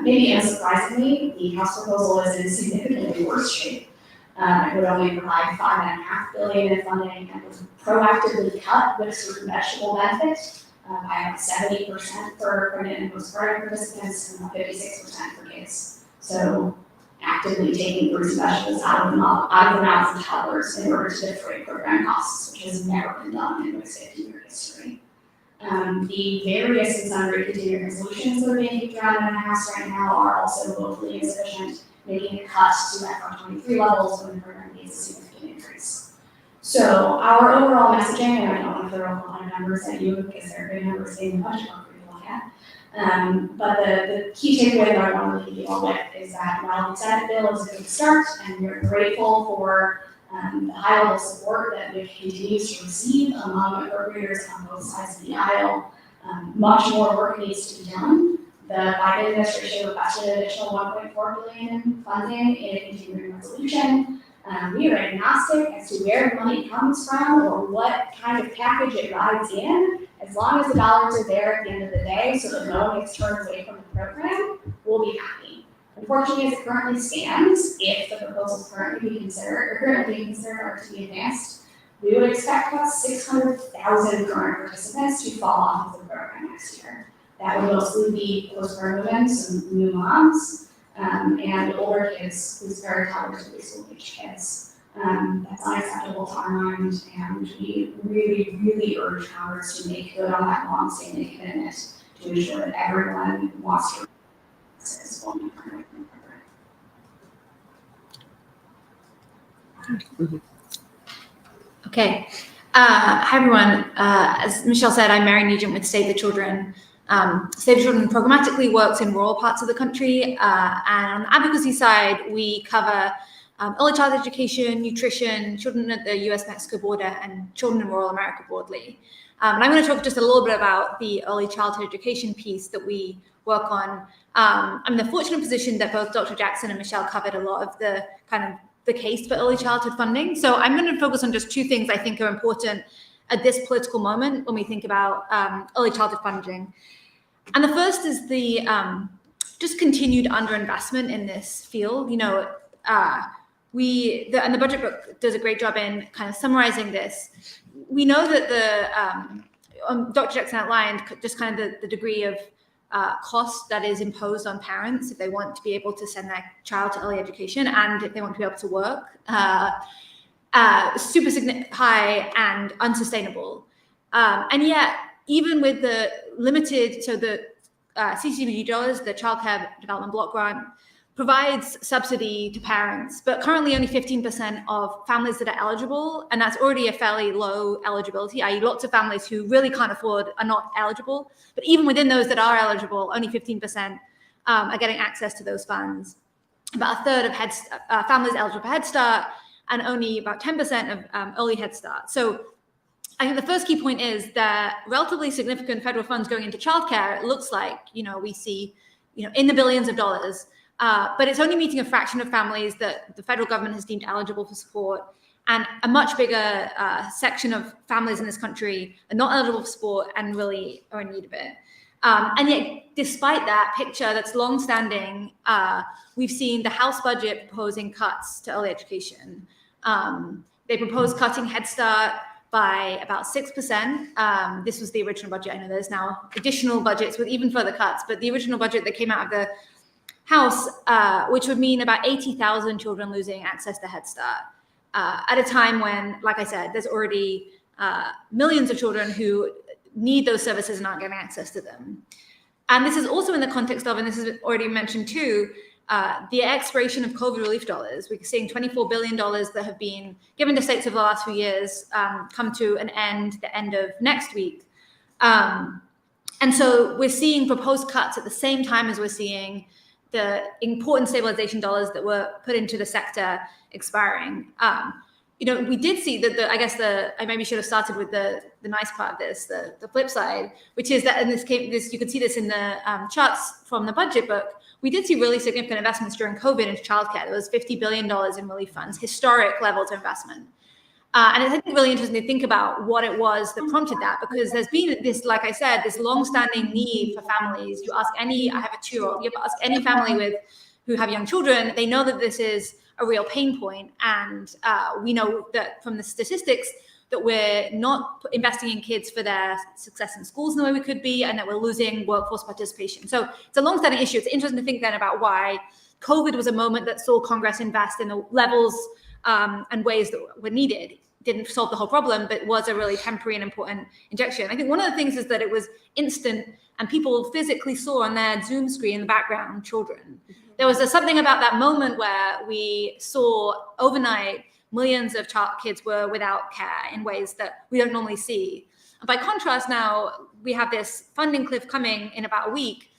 Maybe unsurprisingly, the House proposal is in significantly worse shape. It would only provide $5.5 billion in funding and was proactively cut with certain vegetable benefit by about 70% for pregnant and postpartum participants and about 56% for kids. So, actively taking fruits and vegetables out of the mouths of toddlers in order to defray program costs, which has never been done in WIC's 50-year history. The various and sundry continuing resolutions that are being kicked around in the House right now are also woefully insufficient, making a cut to FY23 levels when the program needs a significant increase. So our overall messaging, and I don't want to throw a lot of numbers at you because there are big numbers in the budget for you to look at, but the key takeaway that I want to leave you all with is that while the Senate bill is a good start, and we're grateful for the high level support that WIC continues to receive among appropriators on both sides of the aisle, much more work needs to be done. The Biden administration requested an additional $1.4 billion in funding in a continuing resolution. We are agnostic as to where the money comes from or what kind of package it rides in. As long as the dollars are there at the end of the day so that no one gets turned away from the program, we'll be happy. Unfortunately, as it currently stands, if the proposals currently being considered are to be advanced, we would expect about 600,000 current participants to fall off of the program next year. That would mostly be postpartum women, some new moms, and older kids whose very toddlers will be school-age kids. That's unacceptable to our mind, and we really, really urge Congress to make good on that long-standing commitment to ensure that everyone who wants to access will be part of the program. Okay. Hi, everyone. As Michelle said, I'm Mary Nugent with Save the Children. Save the Children programmatically works in rural parts of the country, and on the advocacy side, we cover early childhood education, nutrition, children at the US-Mexico border, and children in rural America broadly. And I'm going to talk just a little bit about the early childhood education piece that we work on. I'm in the fortunate position that both Dr. Jackson and Michelle covered a lot of the the case for early childhood funding. So I'm going to focus on just two things I think are important at this political moment when we think about early childhood funding. And the first is the just continued underinvestment in this field. You know, and the budget book does a great job in kind of summarizing this. We know that Dr. Jackson outlined just kind of the degree of cost that is imposed on parents if they want to be able to send their child to early education and if they want to be able to work, super high and unsustainable. And yet, even with the limited, so the CCDBG dollars, the Child Care Development Block Grant, provides subsidy to parents, but currently only 15% of families that are eligible, and that's already a fairly low eligibility, i.e. lots of families who really can't afford are not eligible. But even within those that are eligible, only 15% are getting access to those funds. About a third of families eligible for Head Start, and only about 10% of early Head Start. So I think the first key point is that relatively significant federal funds going into childcare, it looks like, we see, in the billions of dollars, but it's only meeting a fraction of families that the federal government has deemed eligible for support. And a much bigger section of families in this country are not eligible for support and really are in need of it. And yet, despite that picture that's longstanding, we've seen the House budget proposing cuts to early education. They propose cutting Head Start by about 6%. This was the original budget. I know there's now additional budgets with even further cuts, but the original budget that came out of the House, which would mean about 80,000 children losing access to Head Start at a time when, like I said, there's already millions of children who need those services and aren't getting access to them. And this is also in the context of, and this is already mentioned too, the expiration of COVID relief dollars. We're seeing $24 billion that have been given to states over the last few years come to an end, the end of next week. And so we're seeing proposed cuts at the same time as we're seeing the important stabilization dollars that were put into the sector expiring. We did see that I maybe should have started with the nice part of this, the flip side, which is that in this case, you could see this in the charts from the budget book. We did see really significant investments during COVID into childcare. There was $50 billion in relief funds, historic levels of investment. And it's, I think, really interesting to think about what it was that prompted that, because there's been this, like I said, this longstanding need for families. You ask I have a 2-year-old, you ask any family who have young children, they know that this is a real pain point. And we know that from the statistics that we're not investing in kids for their success in schools in the way we could be, and that we're losing workforce participation. So it's a long-standing issue. It's interesting to think then about why COVID was a moment that saw Congress invest in the levels and ways that were needed. Didn't solve the whole problem, but was a really temporary and important injection. I think one of the things is that it was instant and people physically saw on their Zoom screen in the background children. There was something about that moment where we saw overnight millions of kids were without care in ways that we don't normally see. And by contrast, now we have this funding cliff coming in about a week.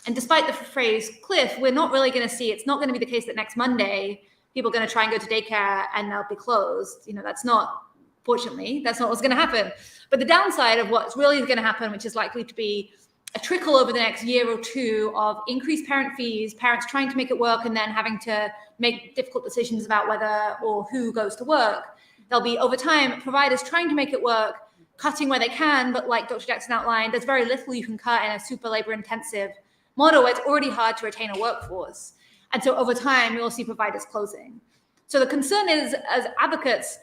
And despite the phrase cliff, we're not really going to see, it's not going to be the case that next Monday, people are going to try and go to daycare and they'll be closed. That's not, fortunately, that's not what's going to happen. But the downside of what's really going to happen, which is likely to be a trickle over the next year or two of increased parent fees, parents trying to make it work and then having to make difficult decisions about whether or who goes to work. There'll be, over time, providers trying to make it work, cutting where they can, but like Dr. Jackson outlined, there's very little you can cut in a super labor-intensive model where it's already hard to retain a workforce. And so over time, we'll see providers closing. So the concern is, as advocates,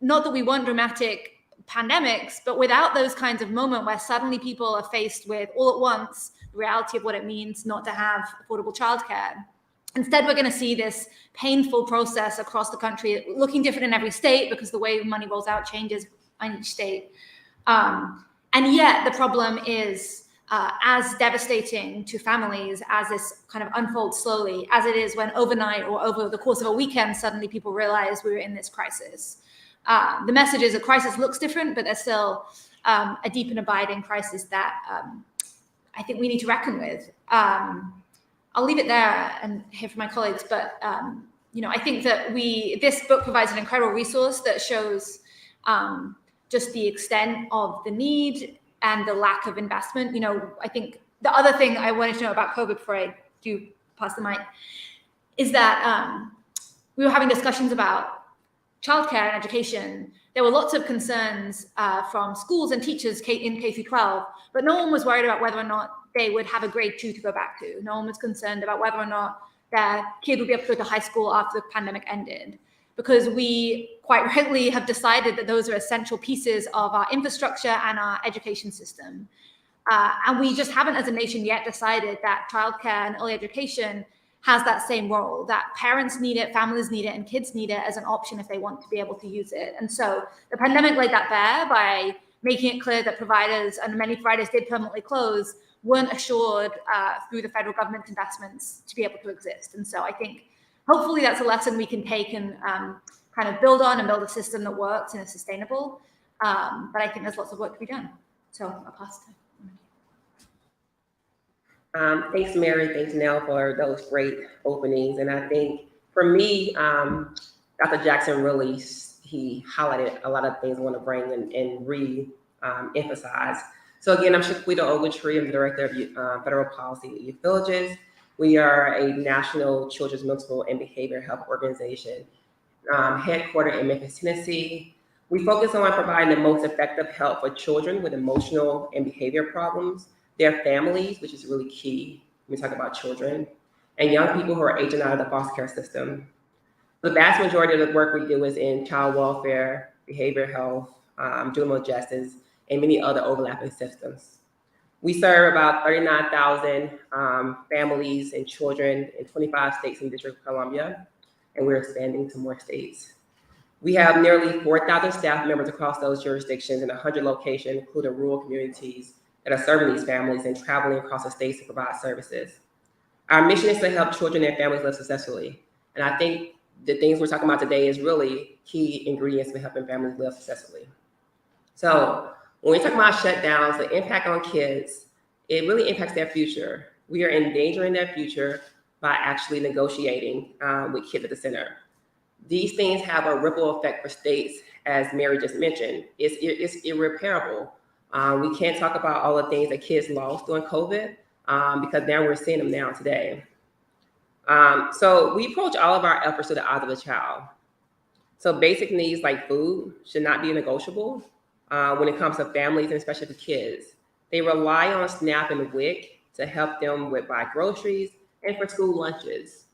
not that we want dramatic pandemics, but without those kinds of moments where suddenly people are faced with all at once the reality of what it means not to have affordable childcare. Instead, we're going to see this painful process across the country, looking different in every state because the way money rolls out changes in each state. And yet the problem is as devastating to families as this kind of unfolds slowly, as it is when overnight or over the course of a weekend, suddenly people realize we were in this crisis. The message is a crisis looks different, but there's still a deep and abiding crisis that I think we need to reckon with. I'll leave it there and hear from my colleagues, but I think that this book provides an incredible resource that shows just the extent of the need and the lack of investment. I think the other thing I wanted to know about COVID before I do pass the mic is that we were having discussions about childcare and education. There were lots of concerns from schools and teachers in K through 12, but no one was worried about whether or not they would have a grade 2 to go back to. No one was concerned about whether or not their kid would be able to go to high school after the pandemic ended, because we quite rightly have decided that those are essential pieces of our infrastructure and our education system. And we just haven't, as a nation, yet decided that childcare and early education has that same role, that parents need it, families need it, and kids need it as an option if they want to be able to use it. And so the pandemic laid that bare by making it clear that providers, and many providers did permanently close, weren't assured through the federal government's investments to be able to exist. And so I think hopefully that's a lesson we can take and kind of build on and build a system that works and is sustainable. But I think there's lots of work to be done. So I'll pass to Thanks, Mary. Thanks, Nell, for those great openings. And I think for me, Dr. Jackson really, he highlighted a lot of things I want to bring and re-emphasize. So again, I'm Shaquita Ogletree. I'm the Director of Federal Policy at Youth Villages. We are a national children's mental and behavioral health organization headquartered in Memphis, Tennessee. We focus on providing the most effective help for children with emotional and behavior problems, their families, which is really key when we talk about children, and young people who are aging out of the foster care system. The vast majority of the work we do is in child welfare, behavioral health, juvenile justice, and many other overlapping systems. We serve about 39,000 families and children in 25 states and District of Columbia, and we're expanding to more states. We have nearly 4,000 staff members across those jurisdictions in 100 locations, including rural communities that are serving these families and traveling across the states to provide services. Our mission is to help children and families live successfully. And I think the things we're talking about today is really key ingredients to helping families live successfully. So when we talk about shutdowns, the impact on kids, it really impacts their future. We are endangering their future by actually negotiating with kids at the center. These things have a ripple effect for states, as Mary just mentioned. It's irreparable. We can't talk about all the things that kids lost during COVID because now we're seeing them now today. So we approach all of our efforts to the eyes of the child. So basic needs like food should not be negotiable when it comes to families and especially for kids. They rely on SNAP and WIC to help them buy groceries and for school lunches.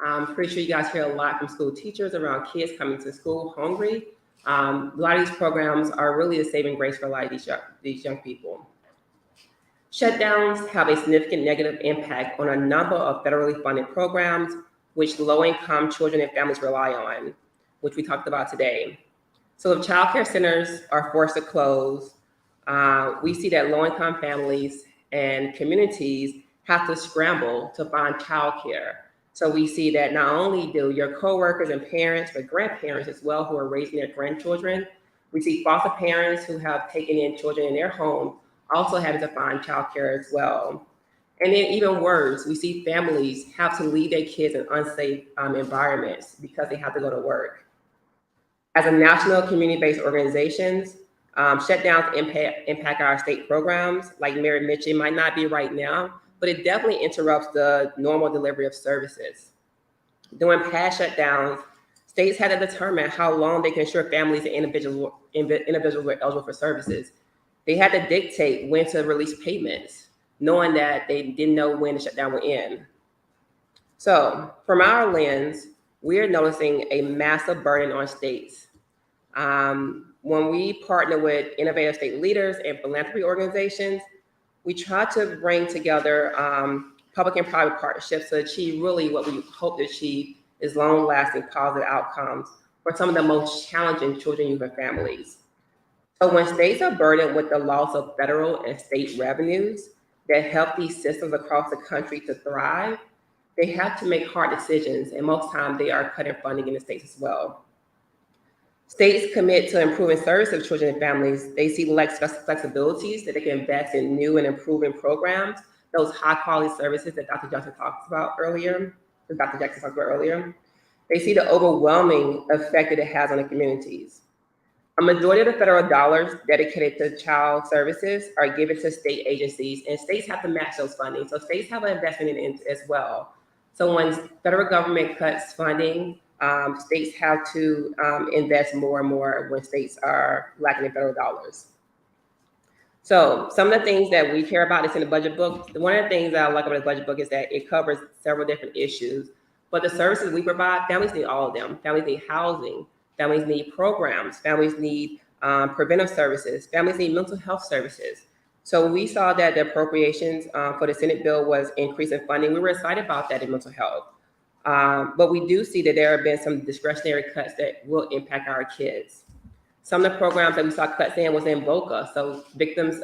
I'm pretty sure you guys hear a lot from school teachers around kids coming to school hungry. A lot of these programs are really a saving grace for a lot of these young people. Shutdowns have a significant negative impact on a number of federally funded programs, which low-income children and families rely on, which we talked about today. So if childcare centers are forced to close, we see that low-income families and communities have to scramble to find childcare. So we see that not only do your coworkers and parents, but grandparents as well who are raising their grandchildren, we see foster parents who have taken in children in their home also having to find childcare as well. And then even worse, we see families have to leave their kids in unsafe environments because they have to go to work. As a national community-based organizations, shutdowns impact our state programs. Like Mary mentioned, might not be right now, but it definitely interrupts the normal delivery of services. During past shutdowns, states had to determine how long they can ensure families and individuals were eligible for services. They had to dictate when to release payments, knowing that they didn't know when the shutdown would end. So from our lens, we are noticing a massive burden on states. When we partner with innovative state leaders and philanthropy organizations, we try to bring together public and private partnerships to achieve really what we hope to achieve is long-lasting positive outcomes for some of the most challenging children, youth, and families. So when states are burdened with the loss of federal and state revenues that help these systems across the country to thrive, they have to make hard decisions, and most times they are cutting funding in the states as well. States commit to improving services to children and families. They see flexibilities that they can invest in new and improving programs, those high-quality services that Dr. Jackson talked about earlier. They see the overwhelming effect that it has on the communities. A majority of the federal dollars dedicated to child services are given to state agencies, and states have to match those funding. So states have an investment in it as well. So when federal government cuts funding, states have to invest more and more when states are lacking in federal dollars. So some of the things that we care about is in the budget book. One of the things that I like about the budget book is that it covers several different issues, but the services we provide, families need all of them. Families need housing, families need programs, families need preventive services, families need mental health services. So we saw that the appropriations for the Senate bill was increasing funding. We were excited about that in mental health. But we do see that there have been some discretionary cuts that will impact our kids. Some of the programs that we saw cuts in was in VOCA, so victims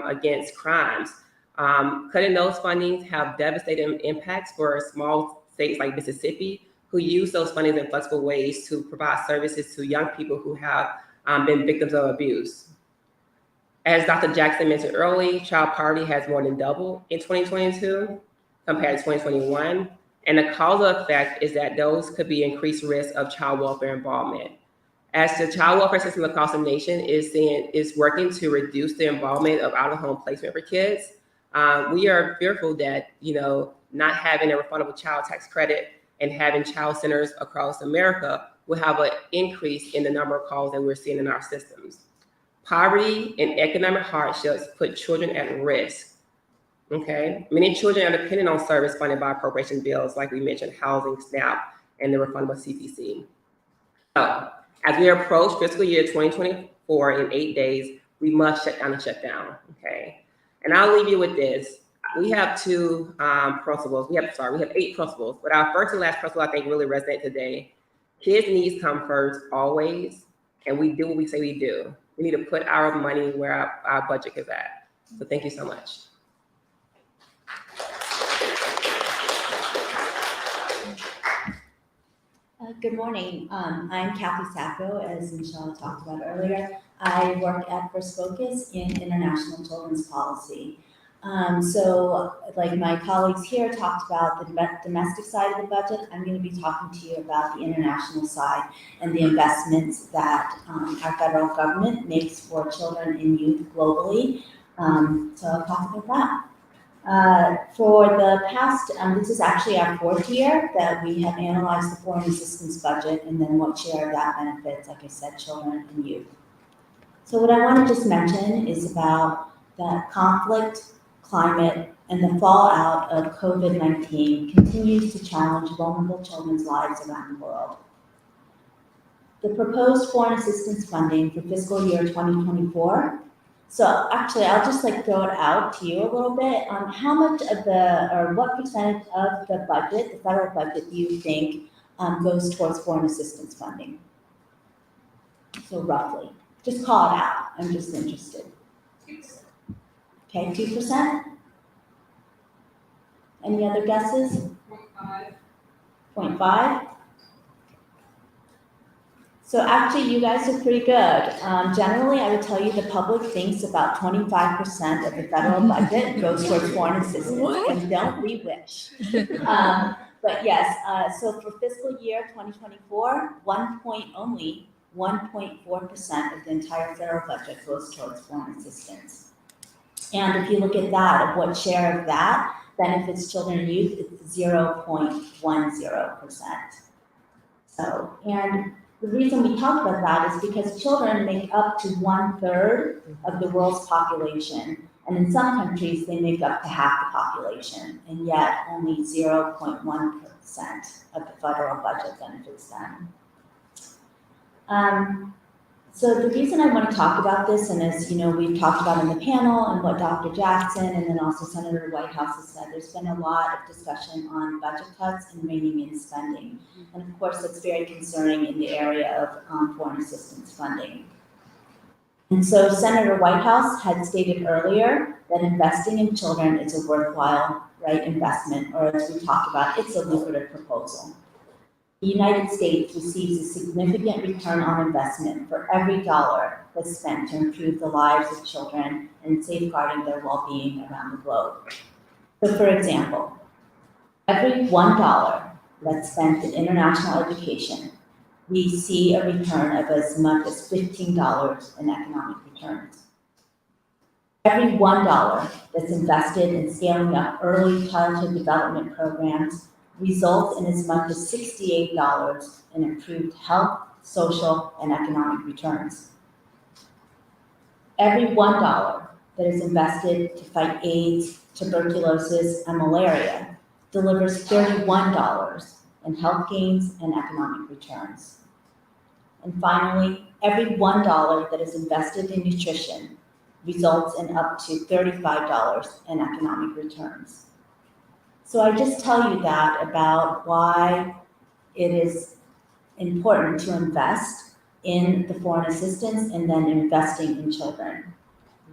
against crimes. Cutting those fundings have devastating impacts for small states like Mississippi, who use those fundings in flexible ways to provide services to young people who have been victims of abuse. As Dr. Jackson mentioned earlier, child poverty has more than doubled in 2022 compared to 2021. And the causal effect is that those could be increased risk of child welfare involvement. As the child welfare system across the nation is working to reduce the involvement of out-of-home placement for kids, we are fearful that not having a refundable child tax credit and having child centers across America will have an increase in the number of calls that we're seeing in our systems. Poverty and economic hardships put children at risk. Okay, many children are dependent on service funded by appropriation bills, like we mentioned, housing, SNAP, and the refundable CPC. So, as we approach fiscal year 2024, for in 8 days, we must shut down the shutdown, okay? And I'll leave you with this. We have two principles. We have 8 principles, but our first and last principle I think really resonates today. Kids' needs come first always, and we do what we say we do. We need to put our money where our budget is at. So thank you so much. Good morning. I'm Kathy Sacco, as Michelle talked about earlier. I work at First Focus in International Children's Policy. So like my colleagues here talked about the domestic side of the budget, I'm going to be talking to you about the international side and the investments that our federal government makes for children and youth globally. So I'll talk about that. For the past, this is actually our 4th year that we have analyzed the foreign assistance budget and then what share of that benefits, like I said, children and youth. So what I want to just mention is about the conflict, climate, and the fallout of COVID-19 continues to challenge vulnerable children's lives around the world. The proposed foreign assistance funding for fiscal year 2024. So actually, I'll just throw it out to you a little bit on how much of what percentage of the budget, the federal budget, do you think goes towards foreign assistance funding? So roughly, just call it out. I'm just interested. 2%. Okay, 2%. Any other guesses? 0.5. So actually, you guys are pretty good. Generally, I would tell you the public thinks about 25% of the federal budget goes towards foreign assistance. What? And don't we wish? But yes, so for fiscal year 2024, only 1.4% of the entire federal budget goes towards foreign assistance. And if you look at that, of what share of that benefits children and youth, it's 0.10%. So, and the reason we talk about that is because children make up to 1/3 of the world's population. And in some countries, they make up to half the population. And yet only 0.1% of the federal budget benefits them. So the reason I want to talk about this, and as you know, we've talked about in the panel and what Dr. Jackson and then also Senator Whitehouse has said, there's been a lot of discussion on budget cuts and reining in spending. And of course, that's very concerning in the area of foreign assistance funding. And so Senator Whitehouse had stated earlier that investing in children is a worthwhile, investment, or as we talked about, it's a lucrative proposal. The United States receives a significant return on investment for every dollar that's spent to improve the lives of children and safeguarding their well-being around the globe. So for example, every $1 that's spent in international education, we see a return of as much as $15 in economic returns. Every $1 that's invested in scaling up early childhood development programs results in as much as $68 in improved health, social, and economic returns. Every $1 that is invested to fight AIDS, tuberculosis, and malaria delivers $31 in health gains and economic returns. And finally, every $1 that is invested in nutrition results in up to $35 in economic returns. So I just tell you that about why it is important to invest in the foreign assistance and then investing in children.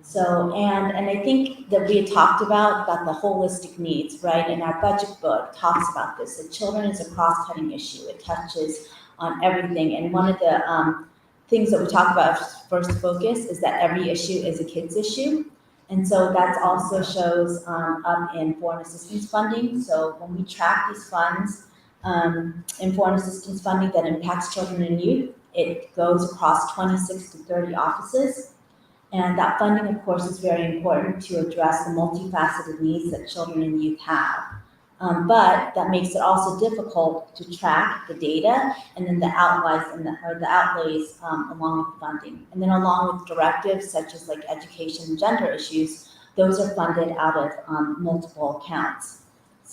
So, and I think that we had talked about the holistic needs, right? And our budget book talks about this, that children is a cross-cutting issue. It touches on everything. And one of the things that we talk about First Focus is that every issue is a kid's issue. And so that also shows up in foreign assistance funding. So when we track these funds in foreign assistance funding that impacts children and youth, it goes across 26 to 30 offices. And that funding, of course, is very important to address the multifaceted needs that children and youth have. But that makes it also difficult to track the data and then the outlays along with funding. And then along with directives such as education and gender issues, those are funded out of multiple accounts.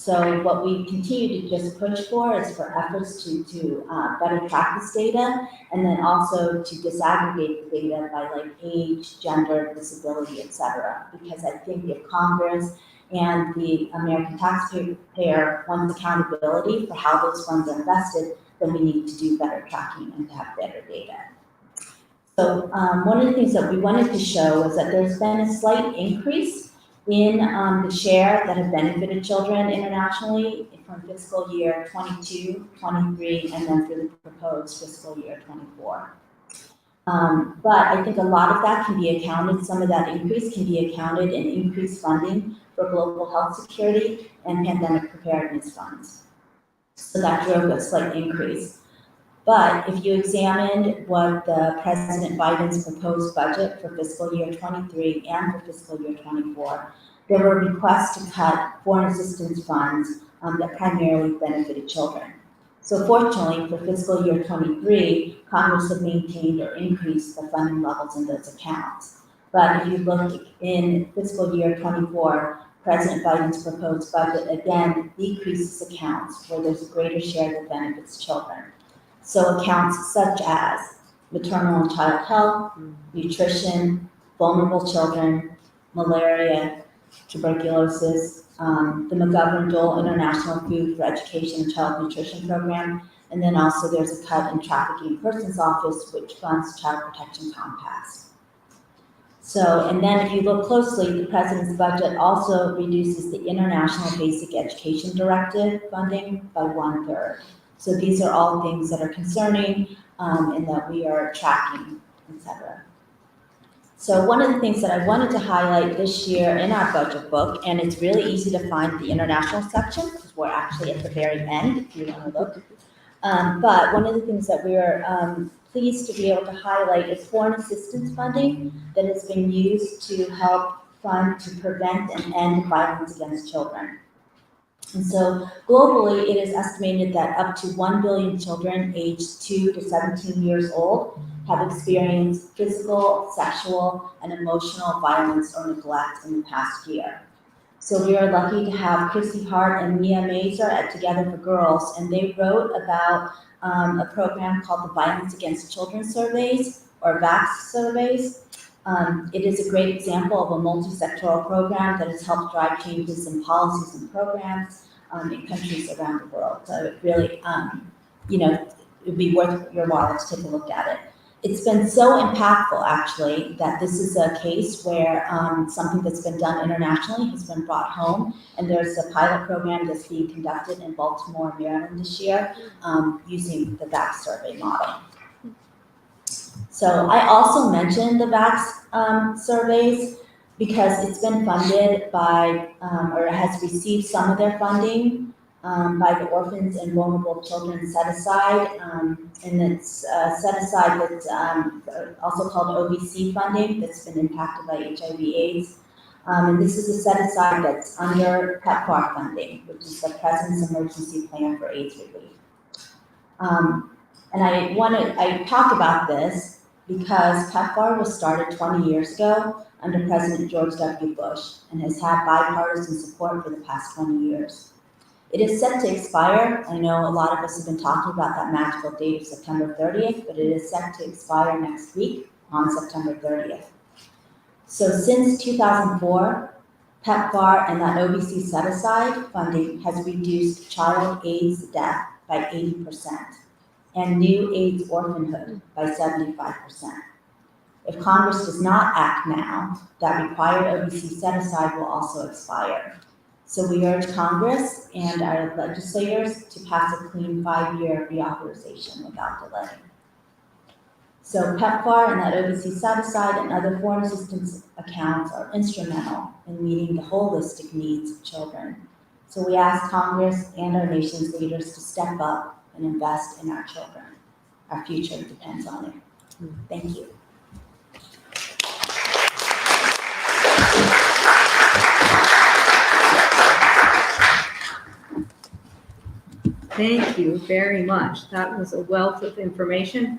So what we continue to just push for is for efforts to better track this data, and then also to disaggregate the data by like age, gender, disability, et cetera. Because I think if Congress and the American taxpayer wants accountability for how those funds are invested, then we need to do better tracking and to have better data. So one of the things that we wanted to show was that there's been a slight increase in the share that have benefited children internationally from fiscal year 22, 23, and then for the proposed fiscal year 24. But I think a lot of that can be accounted, some of that increase can be accounted in increased funding for global health security and pandemic preparedness funds. So that drove a slight increase. But if you examined what the President Biden's proposed budget for fiscal year 23 and for fiscal year 24, there were requests to cut foreign assistance funds that primarily benefited children. So fortunately, for fiscal year 23, Congress had maintained or increased the funding levels in those accounts. But if you look in fiscal year 24, President Biden's proposed budget again decreases accounts where there's a greater share that benefits children. So accounts such as maternal and child health, nutrition, vulnerable children, malaria, tuberculosis, the McGovern-Dole International Food for Education and Child Nutrition Program, and then also there's a cut in Trafficking Persons Office, which funds child protection compacts. So, and then if you look closely, the President's budget also reduces the International Basic Education Directive funding by 1/3. So these are all things that are concerning and that we are tracking, et cetera. So one of the things that I wanted to highlight this year in our budget book, and it's really easy to find the international section, because we're actually at the very end if you want to look. But one of the things that we're pleased to be able to highlight is foreign assistance funding that has been used to help fund to prevent and end violence against children. And so globally, it is estimated that up to 1 billion children aged 2 to 17 years old have experienced physical, sexual, and emotional violence or neglect in the past year. So we are lucky to have Chrissy Hart and Mia Mazer at Together for Girls, and they wrote about a program called the Violence Against Children Surveys, or VAX surveys. It is a great example of a multi-sectoral program that has helped drive changes in policies and programs in countries around the world. So it really, it would be worth your while to take a look at it. It's been so impactful, actually, that this is a case where something that's been done internationally has been brought home, and there's a pilot program that's being conducted in Baltimore, Maryland this year using the VAX survey model. So I also mentioned the VAX surveys because it's been funded by, or has received some of their funding by the Orphans and Vulnerable Children Set Aside, and it's set aside that's also called OBC funding that's been impacted by HIV/AIDS. And this is a set aside that's under PEPFAR funding, which is the President's Emergency Plan for AIDS Relief. And I talk about this because PEPFAR was started 20 years ago under President George W. Bush and has had bipartisan support for the past 20 years. It is set to expire. I know a lot of us have been talking about that magical date of September 30th, but it is set to expire next week on September 30th. So since 2004, PEPFAR and that OBC set-aside funding has reduced child AIDS death by 80% and new AIDS orphanhood by 75%. If Congress does not act now, that required OBC set-aside will also expire. So we urge Congress and our legislators to pass a clean 5-year reauthorization without delay. So PEPFAR and that OBC set-aside and other foreign assistance accounts are instrumental in meeting the holistic needs of children. So we ask Congress and our nation's leaders to step up and invest in our children. Our future depends on it. Thank you. Thank you very much. That was a wealth of information.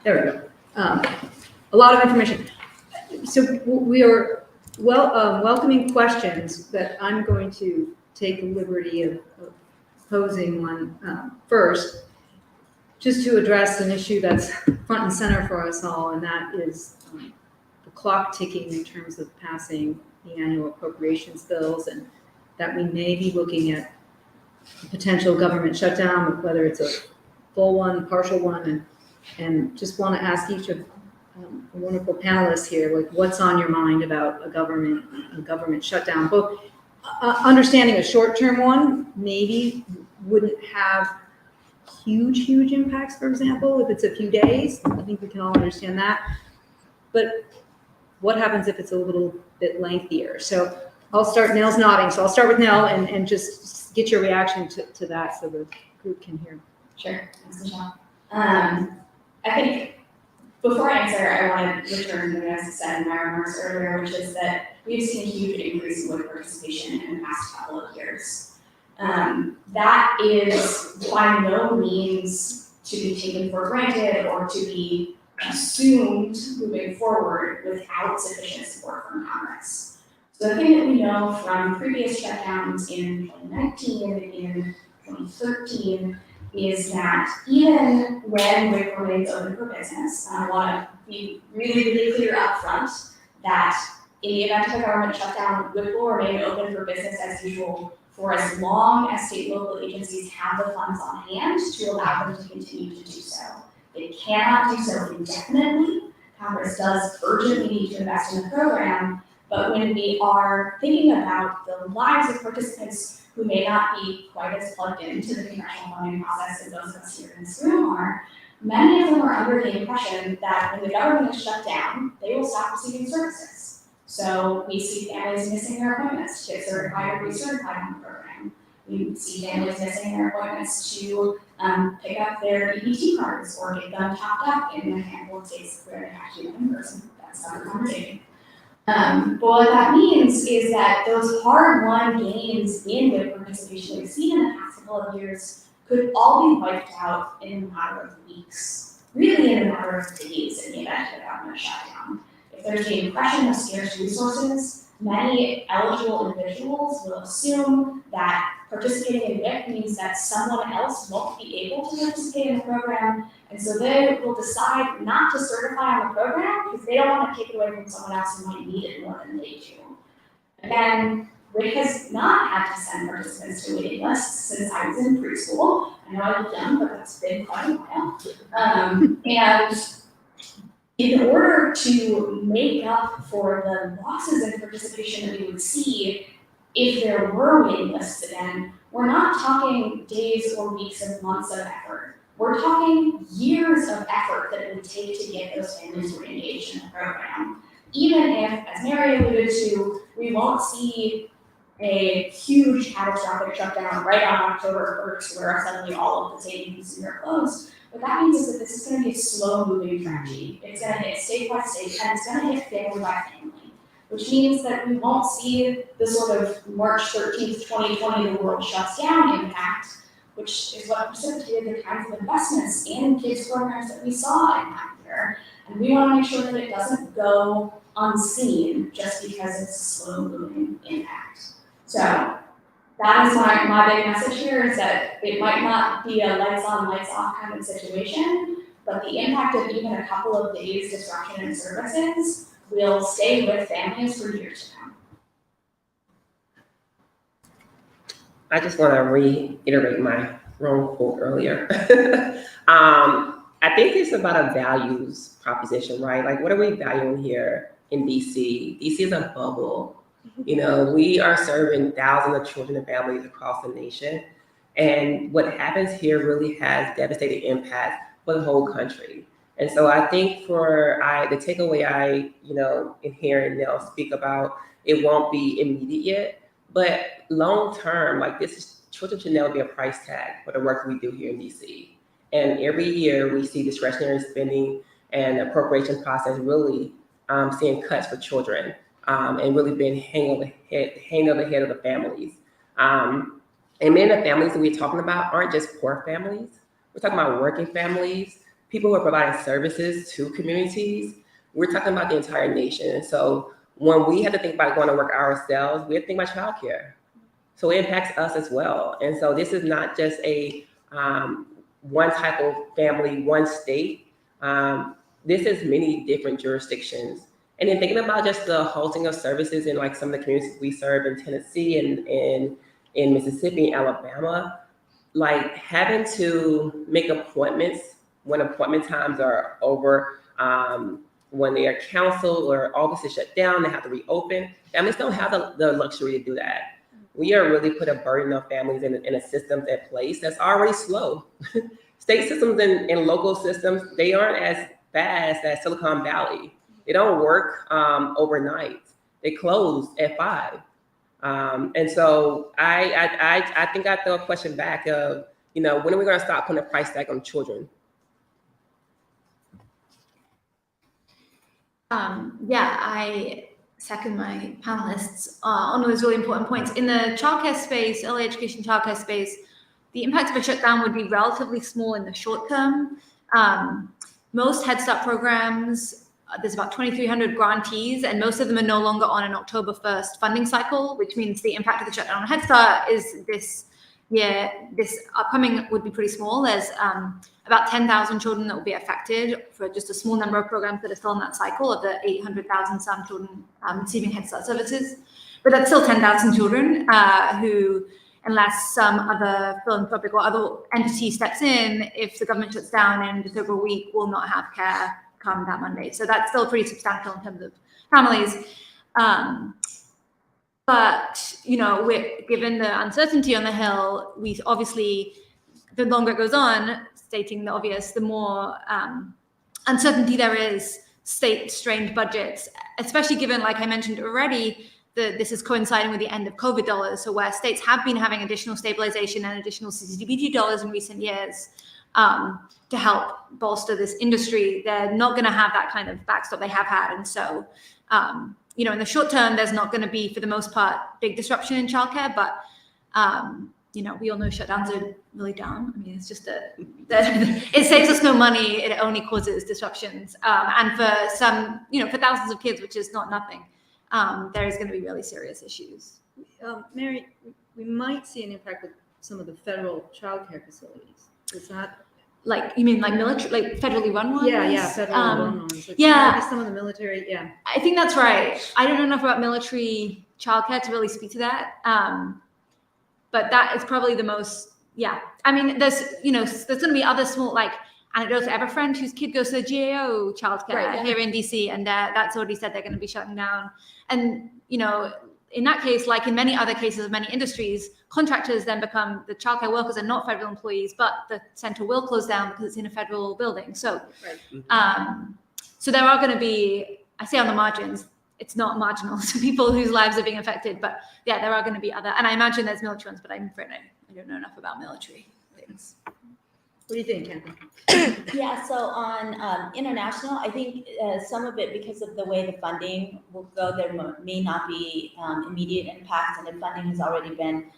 There we go. A lot of information. So we are Welcoming questions that I'm going to take the liberty of posing one first, just to address an issue that's front and center for us all, and that is the clock ticking in terms of passing the annual appropriations bills, and that we may be looking at a potential government shutdown, whether it's a full one, partial one, and just want to ask each of the wonderful panelists here, like, what's on your mind about a government shutdown? Both understanding a short-term one maybe wouldn't have huge impacts, for example, if it's a few days. I think we can all understand that. But what happens if it's a little bit lengthier? So I'll start, Nell's nodding, so I'll start with Nell and just get your reaction to that so the group can hear. Sure, thanks, Michelle. I think before I answer, I want to return to what I said in my remarks earlier, which is that we've seen a huge increase in voter participation in the past couple of years. That is by no means to be taken for granted or to be assumed moving forward without sufficient support from Congress. So the thing that we know from previous shutdowns in 2019 and in 2013 is that even when WIC remains open for business, and I want to be really clear up front that in the event of a government shutdown, WIC will remain open for business as usual for as long as state and local agencies have the funds on hand to allow them to continue to do so. They cannot do so indefinitely. Congress does urgently need to invest in the program, but when we are thinking about the lives of participants who may not be quite as plugged into the congressional funding process as those of us here in this room are, many of them are under the impression that when the government is shut down, they will stop receiving services. So we see families missing their appointments to get certified or recertified on the program. We see families missing their appointments to pick up their EBT cards or get them topped up in a handful of states where they have to do it in person. That's not a conversation. But what that means is that those hard-won gains in WIC participation we've seen in the past couple of years could all be wiped out in a matter of weeks, really in a matter of days in the event of a government shutdown. If there's the impression of scarce resources, many eligible individuals will assume that participating in WIC means that someone else won't be able to participate in the program, and so they will decide not to certify on the program because they don't want to take it away from someone else who might need it more than they do. Again, WIC has not had to send participants to waiting lists since I was in preschool. I know I look young, but that's been quite a while. And in order to make up for the losses in participation that we would see if there were waiting lists again, we're not talking days or weeks and months of effort. We're talking years of effort that it would take to get those families re-engaged in the program. Even if, as Mary alluded to, we won't see a huge catastrophic shutdown right on October 1st where suddenly all of the state agencies are closed. What that means is that this is going to be a slow-moving tragedy. It's going to hit state by state, and it's going to hit family by family, which means that we won't see the sort of March 13th, 2020, the world shuts down impact, which is what precipitated the kinds of investments in kids programs that we saw in that year. And we want to make sure that it doesn't go unseen just because it's a slow-moving impact. So that is my big message here, is that it might not be a lights on, lights off kind of situation, but the impact of even a couple of days disruption in services will stay with families for years to come. I just want to reiterate my wrong quote earlier. I think it's about a values proposition, right? Like, what are we valuing here in DC? DC is a bubble. You know, we are serving thousands of children and families across the nation. And what happens here really has devastating impact for the whole country. And so I think the takeaway in hearing Nell speak about, it won't be immediate, but long term, like children should never be a price tag for the work we do here in DC. And every year we see discretionary spending and appropriation process really seeing cuts for children. And really been hang over the head of the families. And many of the families that we're talking about aren't just poor families. We're talking about working families, people who are providing services to communities. We're talking about the entire nation. And so when we have to think about going to work ourselves, we have to think about childcare. So it impacts us as well. And so this is not just a one type of family, one state. This is many different jurisdictions. And then thinking about just the hosting of services in like some of the communities we serve in Tennessee and in Mississippi and Alabama, like having to make appointments when appointment times are over, when they are canceled or offices shut down, they have to reopen. Families don't have the luxury to do that. We are really put a burden on families in a system in place that's already slow. State systems and local systems, they aren't as fast as Silicon Valley. They don't work overnight. They close at 5. And so I think I throw a question back of, when are we going to stop putting a price tag on children? Yeah, I second my panelists on those really important points. In the childcare space, early education childcare space, the impact of a shutdown would be relatively small in the short term. Most Head Start programs, there's about 2,300 grantees, and most of them are no longer on an October 1st funding cycle, which means the impact of the shutdown on Head Start is this year, this upcoming would be pretty small. There's about 10,000 children that will be affected for just a small number of programs that are still in that cycle of the 800,000 some children receiving Head Start services. But that's still 10,000 children who, unless some other philanthropic or other entity steps in, if the government shuts down in just over a week, will not have care come that Monday. So that's still pretty substantial in terms of families. But, given the uncertainty on the Hill, we obviously, the longer it goes on, stating the obvious, the more uncertainty there is, state-strained budgets, especially given, like I mentioned already, this is coinciding with the end of COVID dollars. So where states have been having additional stabilization and additional CCDBG dollars in recent years to help bolster this industry, they're not going to have that kind of backstop they have had. And so, in the short term, there's not going to be, for the most part, big disruption in childcare. But, we all know shutdowns are really dumb. I mean, it's just it saves us no money. It only causes disruptions. And for some, for thousands of kids, which is not nothing, there is going to be really serious issues. Mary, we might see an impact with some of the federal childcare facilities. Is that you mean like military, like federally run ones? Yeah, federally run ones. Yeah, some of the military. Yeah, I think that's right. I don't know enough about military childcare to really speak to that. But that is probably the most. Yeah, I mean, there's going to be other small anecdotes. I have a friend whose kid goes to the GAO childcare here in DC, and that's already said they're going to be shutting down. And in that case, like in many other cases of many industries, contractors then become the childcare workers are not federal employees, but the center will close down because it's in a federal building. So, so there are going to be, I say on the margins, it's not marginal to people whose lives are being affected, but yeah, there are going to be other, and I imagine there's military ones, but I'm afraid I don't know enough about military things. What do you think, Kathy? Yeah, so on international, I think some of it, because of the way the funding will go, there may not be immediate impact, and if funding has already been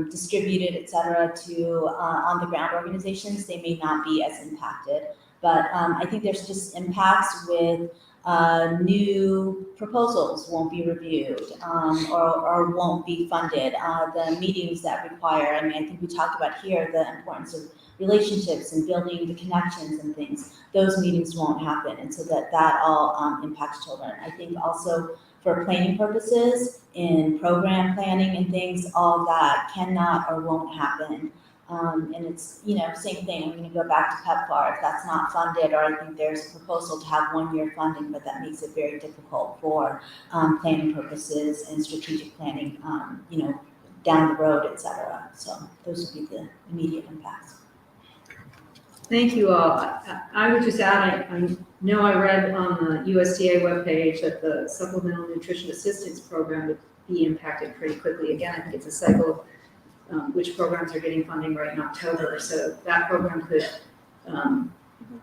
distributed, et cetera, to on-the-ground organizations, they may not be as impacted. But I think there's just impacts with new proposals won't be reviewed or won't be funded. The meetings that require, I think we talked about here the importance of relationships and building the connections and things. Those meetings won't happen, and so that all impacts children. I think also for planning purposes, in program planning and things, all that cannot or won't happen. And it's, same thing, I'm going to go back to PEPFAR. If that's not funded, or I think there's a proposal to have 1-year funding, but that makes it very difficult for planning purposes and strategic planning, down the road, et cetera. So those would be the immediate impacts. Thank you all. I would just add, I know I read on the USDA webpage that the Supplemental Nutrition Assistance Program would be impacted pretty quickly. Again, I think it's a cycle of which programs are getting funding right in October. So that program could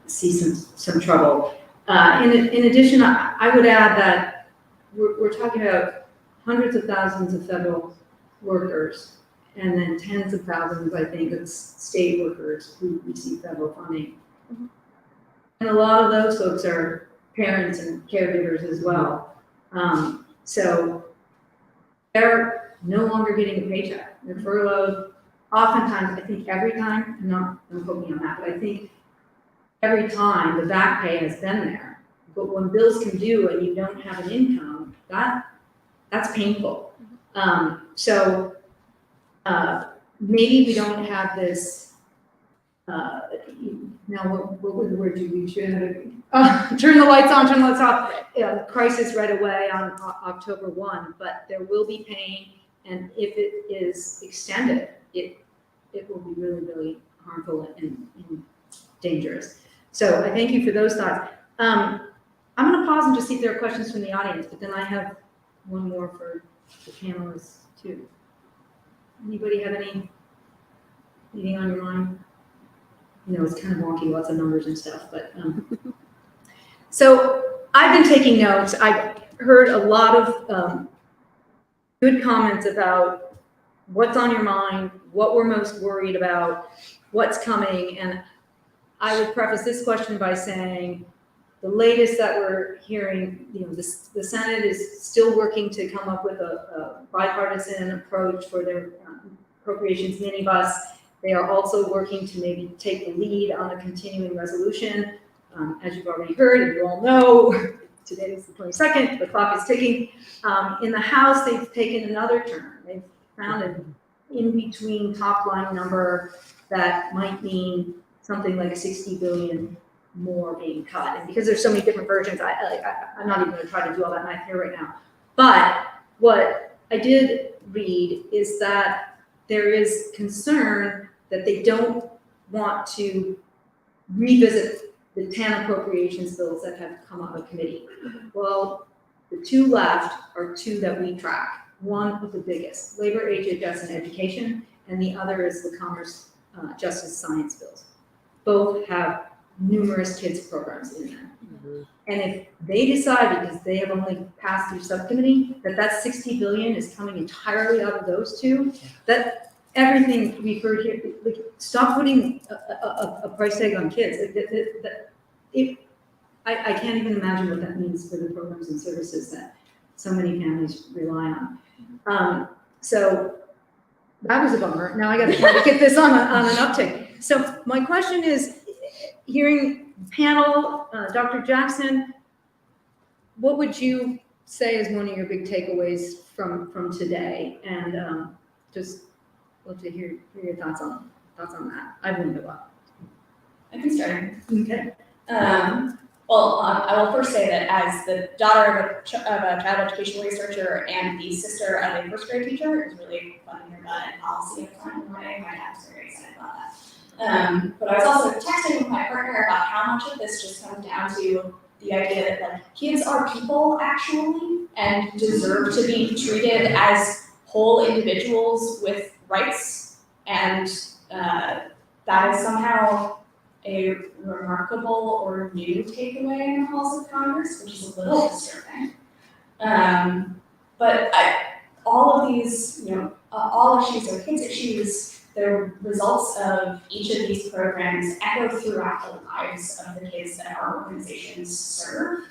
see some trouble. In addition, I would add that we're talking about hundreds of thousands of federal workers, and then tens of thousands, I think, of state workers who receive federal funding. Mm-hmm. And a lot of those folks are parents and caregivers as well. So they're no longer getting a paycheck. They're furloughed. Oftentimes, I think every time, don't quote me on that, but I think every time the back pay has been there. But when bills come due and you don't have an income, that's painful. So maybe we don't have this, now what was the word you used? Turn the lights on, turn the lights off, crisis right away on October 1, but there will be pain, and if it is extended, it will be really, really harmful and dangerous. So I thank you for those thoughts. I'm gonna pause and just see if there are questions from the audience, but then I have one more for the panelists too. Anybody have anything on your mind? You know, it's kind of wonky, lots of numbers and stuff, but so I've been taking notes. I've heard a lot of good comments about what's on your mind, what we're most worried about, what's coming, and I would preface this question by saying the latest that we're hearing, you know, the Senate is still working to come up with a bipartisan approach for their appropriations minibus. They are also working to maybe take the lead on a continuing resolution. As you've already heard, and you all know, today is the 22nd, the clock is ticking. In the House, they've taken another turn. They've found an in-between top line number that might mean something like 60 billion more being cut. And because there's so many different versions, I'm not even gonna try to do all that math here right now. But what I did read is that there is concern that they don't want to revisit the 10 appropriations bills that have come out of committee. Well, the two left are two that we track. One of the biggest, labor, HHS, and education, and the other is the commerce, justice, science bills. Both have numerous kids programs in them. Mm-hmm. And if they decide, because they have only passed through subcommittee, that 60 billion is coming entirely out of those two, that everything we've heard here, like, stop putting a price tag on kids. I can't even imagine what that means for the programs and services that so many families rely on. So that was a bummer. Now I got to try to get this on an uptick. So my question is, hearing panel, Dr. Jackson, what would you say is one of your big takeaways from today? And just love to hear your thoughts on that. I've learned a lot. I can start. Okay. Well, I will first say that as the daughter of a child education researcher and the sister of a first grade teacher, it was really fun to hear about it. Policy of time and way. My dad was very excited about that. But I was also texting with my partner about how much of this just comes down to the idea that, like, kids are people actually and deserve to be treated as whole individuals with rights, and that is somehow a remarkable or new takeaway in the halls of Congress, which is a little disturbing. But all of these, all issues are kids' issues. The results of each of these programs echo throughout the lives of the kids that our organizations serve.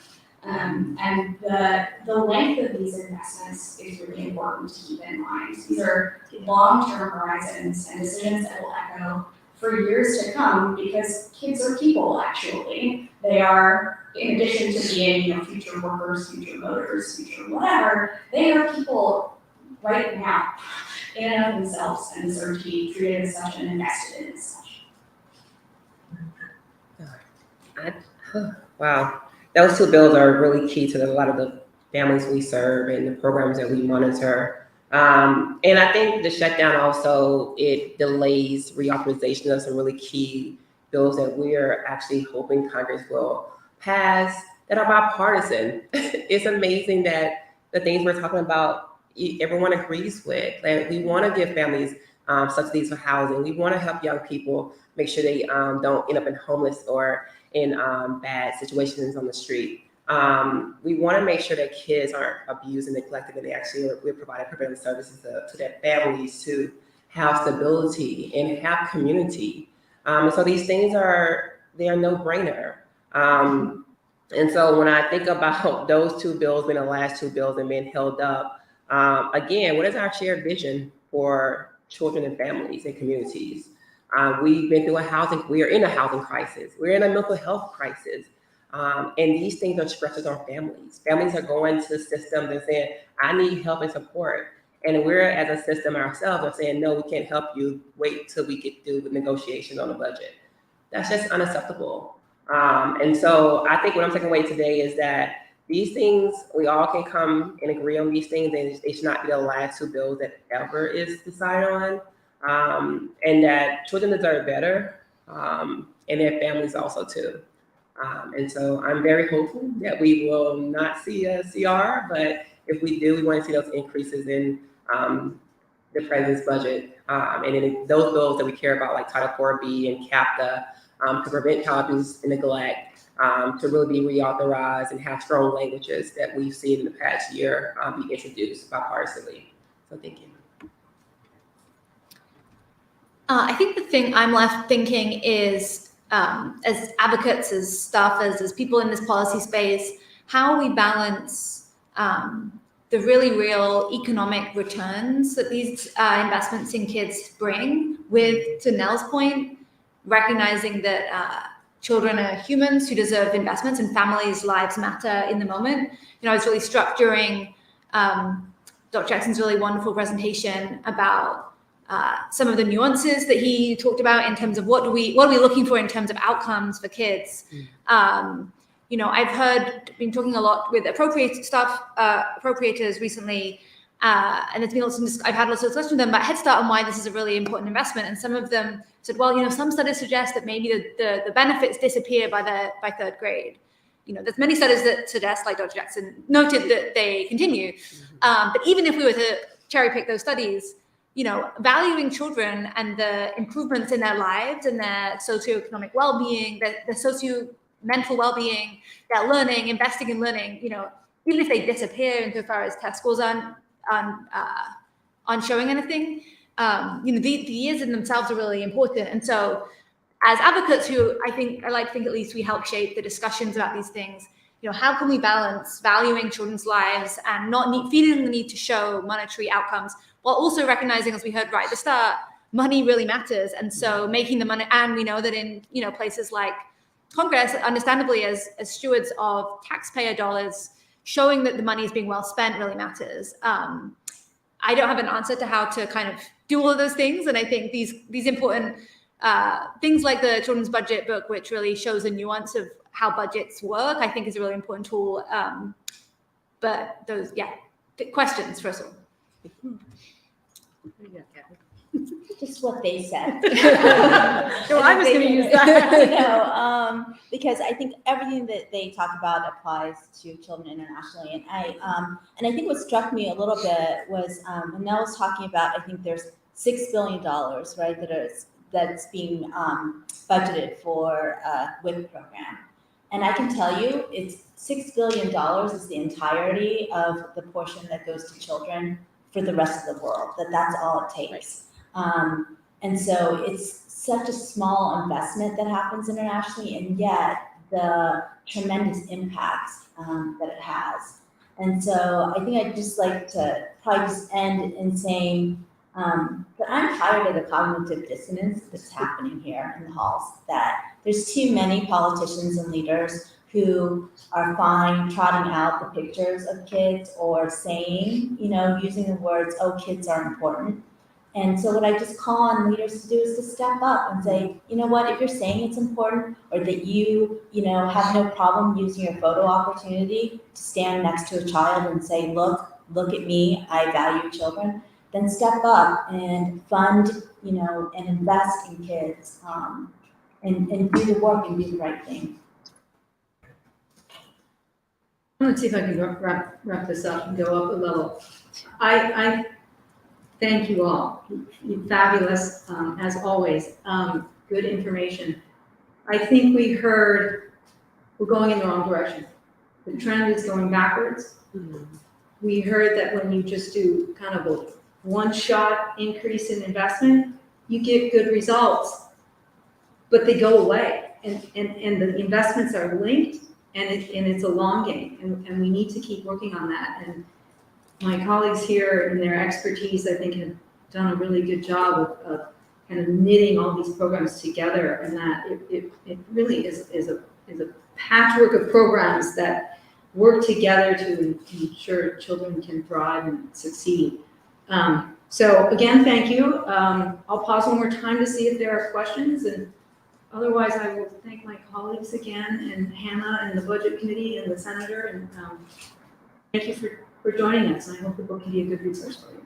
And the length of these investments is really important to keep in mind. These are long-term horizons and decisions that will echo for years to come, because kids are people, actually. They are, in addition to being, future workers, future voters, future whatever, they are people right now, in and of themselves, and deserve to be treated as such and invested in as such. Wow. Those two bills are really key to a lot of the families we serve and the programs that we monitor. And I think the shutdown also, it delays reauthorization of some really key bills that we're actually hoping Congress will pass that are bipartisan. It's amazing that the things we're talking about, everyone agrees with. Like, we want to give families subsidies for housing. We want to help young people make sure they don't end up in homeless or in bad situations on the street. We want to make sure that kids aren't abused and neglected, and we're providing preventive services to their families to have stability and have community. So these things they are no-brainer. And so when I think about those two bills being the last two bills and being held up, again, what is our shared vision for children and families and communities? We've been through we are in a housing crisis. We're in a mental health crisis. And these things are stressors on families. Families are going to systems and saying, I need help and support. And we're, as a system ourselves, are saying, no, we can't help you. Wait till we get through the negotiations on the budget. That's just unacceptable. And so I think what I'm taking away today is that these things, we all can come and agree on these things, and they should not be the last two bills that ever is decided on. And that children deserve better, and their families also too. And so I'm very hopeful that we will not see a CR, but if we do, we want to see those increases in the president's budget. And then those bills that we care about, like Title IV-B and CAPTA, to prevent child abuse and neglect, to really be reauthorized and have strong languages that we've seen in the past year be introduced bipartisanly. So thank you. I think the thing I'm left thinking is, as advocates, as staffers, as people in this policy space, how we balance the really real economic returns that these investments in kids bring with, to Nell's point, recognizing that children are humans who deserve investments and families' lives matter in the moment. I was really struck during Dr. Jackson's really wonderful presentation about some of the nuances that he talked about in terms of what are we looking for in terms of outcomes for kids. I've been talking a lot with appropriators recently, and there's been I've had lots of discussion with them about Head Start and why this is a really important investment. And some of them said, well, some studies suggest that maybe the benefits disappear by third grade. There's many studies that suggest, like Dr. Jackson noted, that they continue. But even if we were to cherry pick those studies, valuing children and the improvements in their lives and their socioeconomic well-being, their socio-mental well-being, their learning, investing in learning, even if they disappear insofar as test scores aren't showing anything, the years in themselves are really important. And so as advocates who I like to think at least we help shape the discussions about these things, how can we balance valuing children's lives and not feeling the need to show monetary outcomes, while also recognizing, as we heard right at the start, money really matters. And so making the money, and we know that in places like Congress, understandably, as stewards of taxpayer dollars, showing that the money is being well spent really matters. I don't have an answer to how to kind of do all of those things. And I think these important things like the children's budget book, which really shows a nuance of how budgets work, I think is a really important tool. But those, questions first of all. Just what they said. So I was going to use that. Because I think everything that they talk about applies to children internationally. And I think what struck me a little bit was when Nell was talking about, I think there's $6 billion, right, that's being budgeted for WIC program. And I can tell you, it's $6 billion is the entirety of the portion that goes to children for the rest of the world. That's all it takes. And so it's such a small investment that happens internationally, and yet the tremendous impact that it has. And so I think I'd just like to probably just end in saying that I'm tired of the cognitive dissonance that's happening here in the halls, that there's too many politicians and leaders who are fine trotting out the pictures of kids or saying, using the words, oh, kids are important. And so what I just call on leaders to do is to step up and say, you know what, if you're saying it's important, or that you have no problem using your photo opportunity to stand next to a child and say, look at me, I value children, then step up and fund, and invest in kids, and do the work and do the right thing. I'm going to see if I can wrap this up and go up a level. I thank you all. You're fabulous, as always. Good information. I think we heard we're going in the wrong direction. The trend is going backwards. Mm-hmm. We heard that when you just do kind of a one-shot increase in investment, you get good results, but they go away. And the investments are linked and it's a long game, and we need to keep working on that. And my colleagues here and their expertise, I think, have done a really good job of kind of knitting all these programs together, and that it really is a patchwork of programs that work together to ensure children can thrive and succeed. So again, thank you. I'll pause one more time to see if there are questions, and otherwise I will thank my colleagues again, and Hannah and the Budget Committee and the Senator, and thank you for joining us, and I hope the book can be a good resource for you.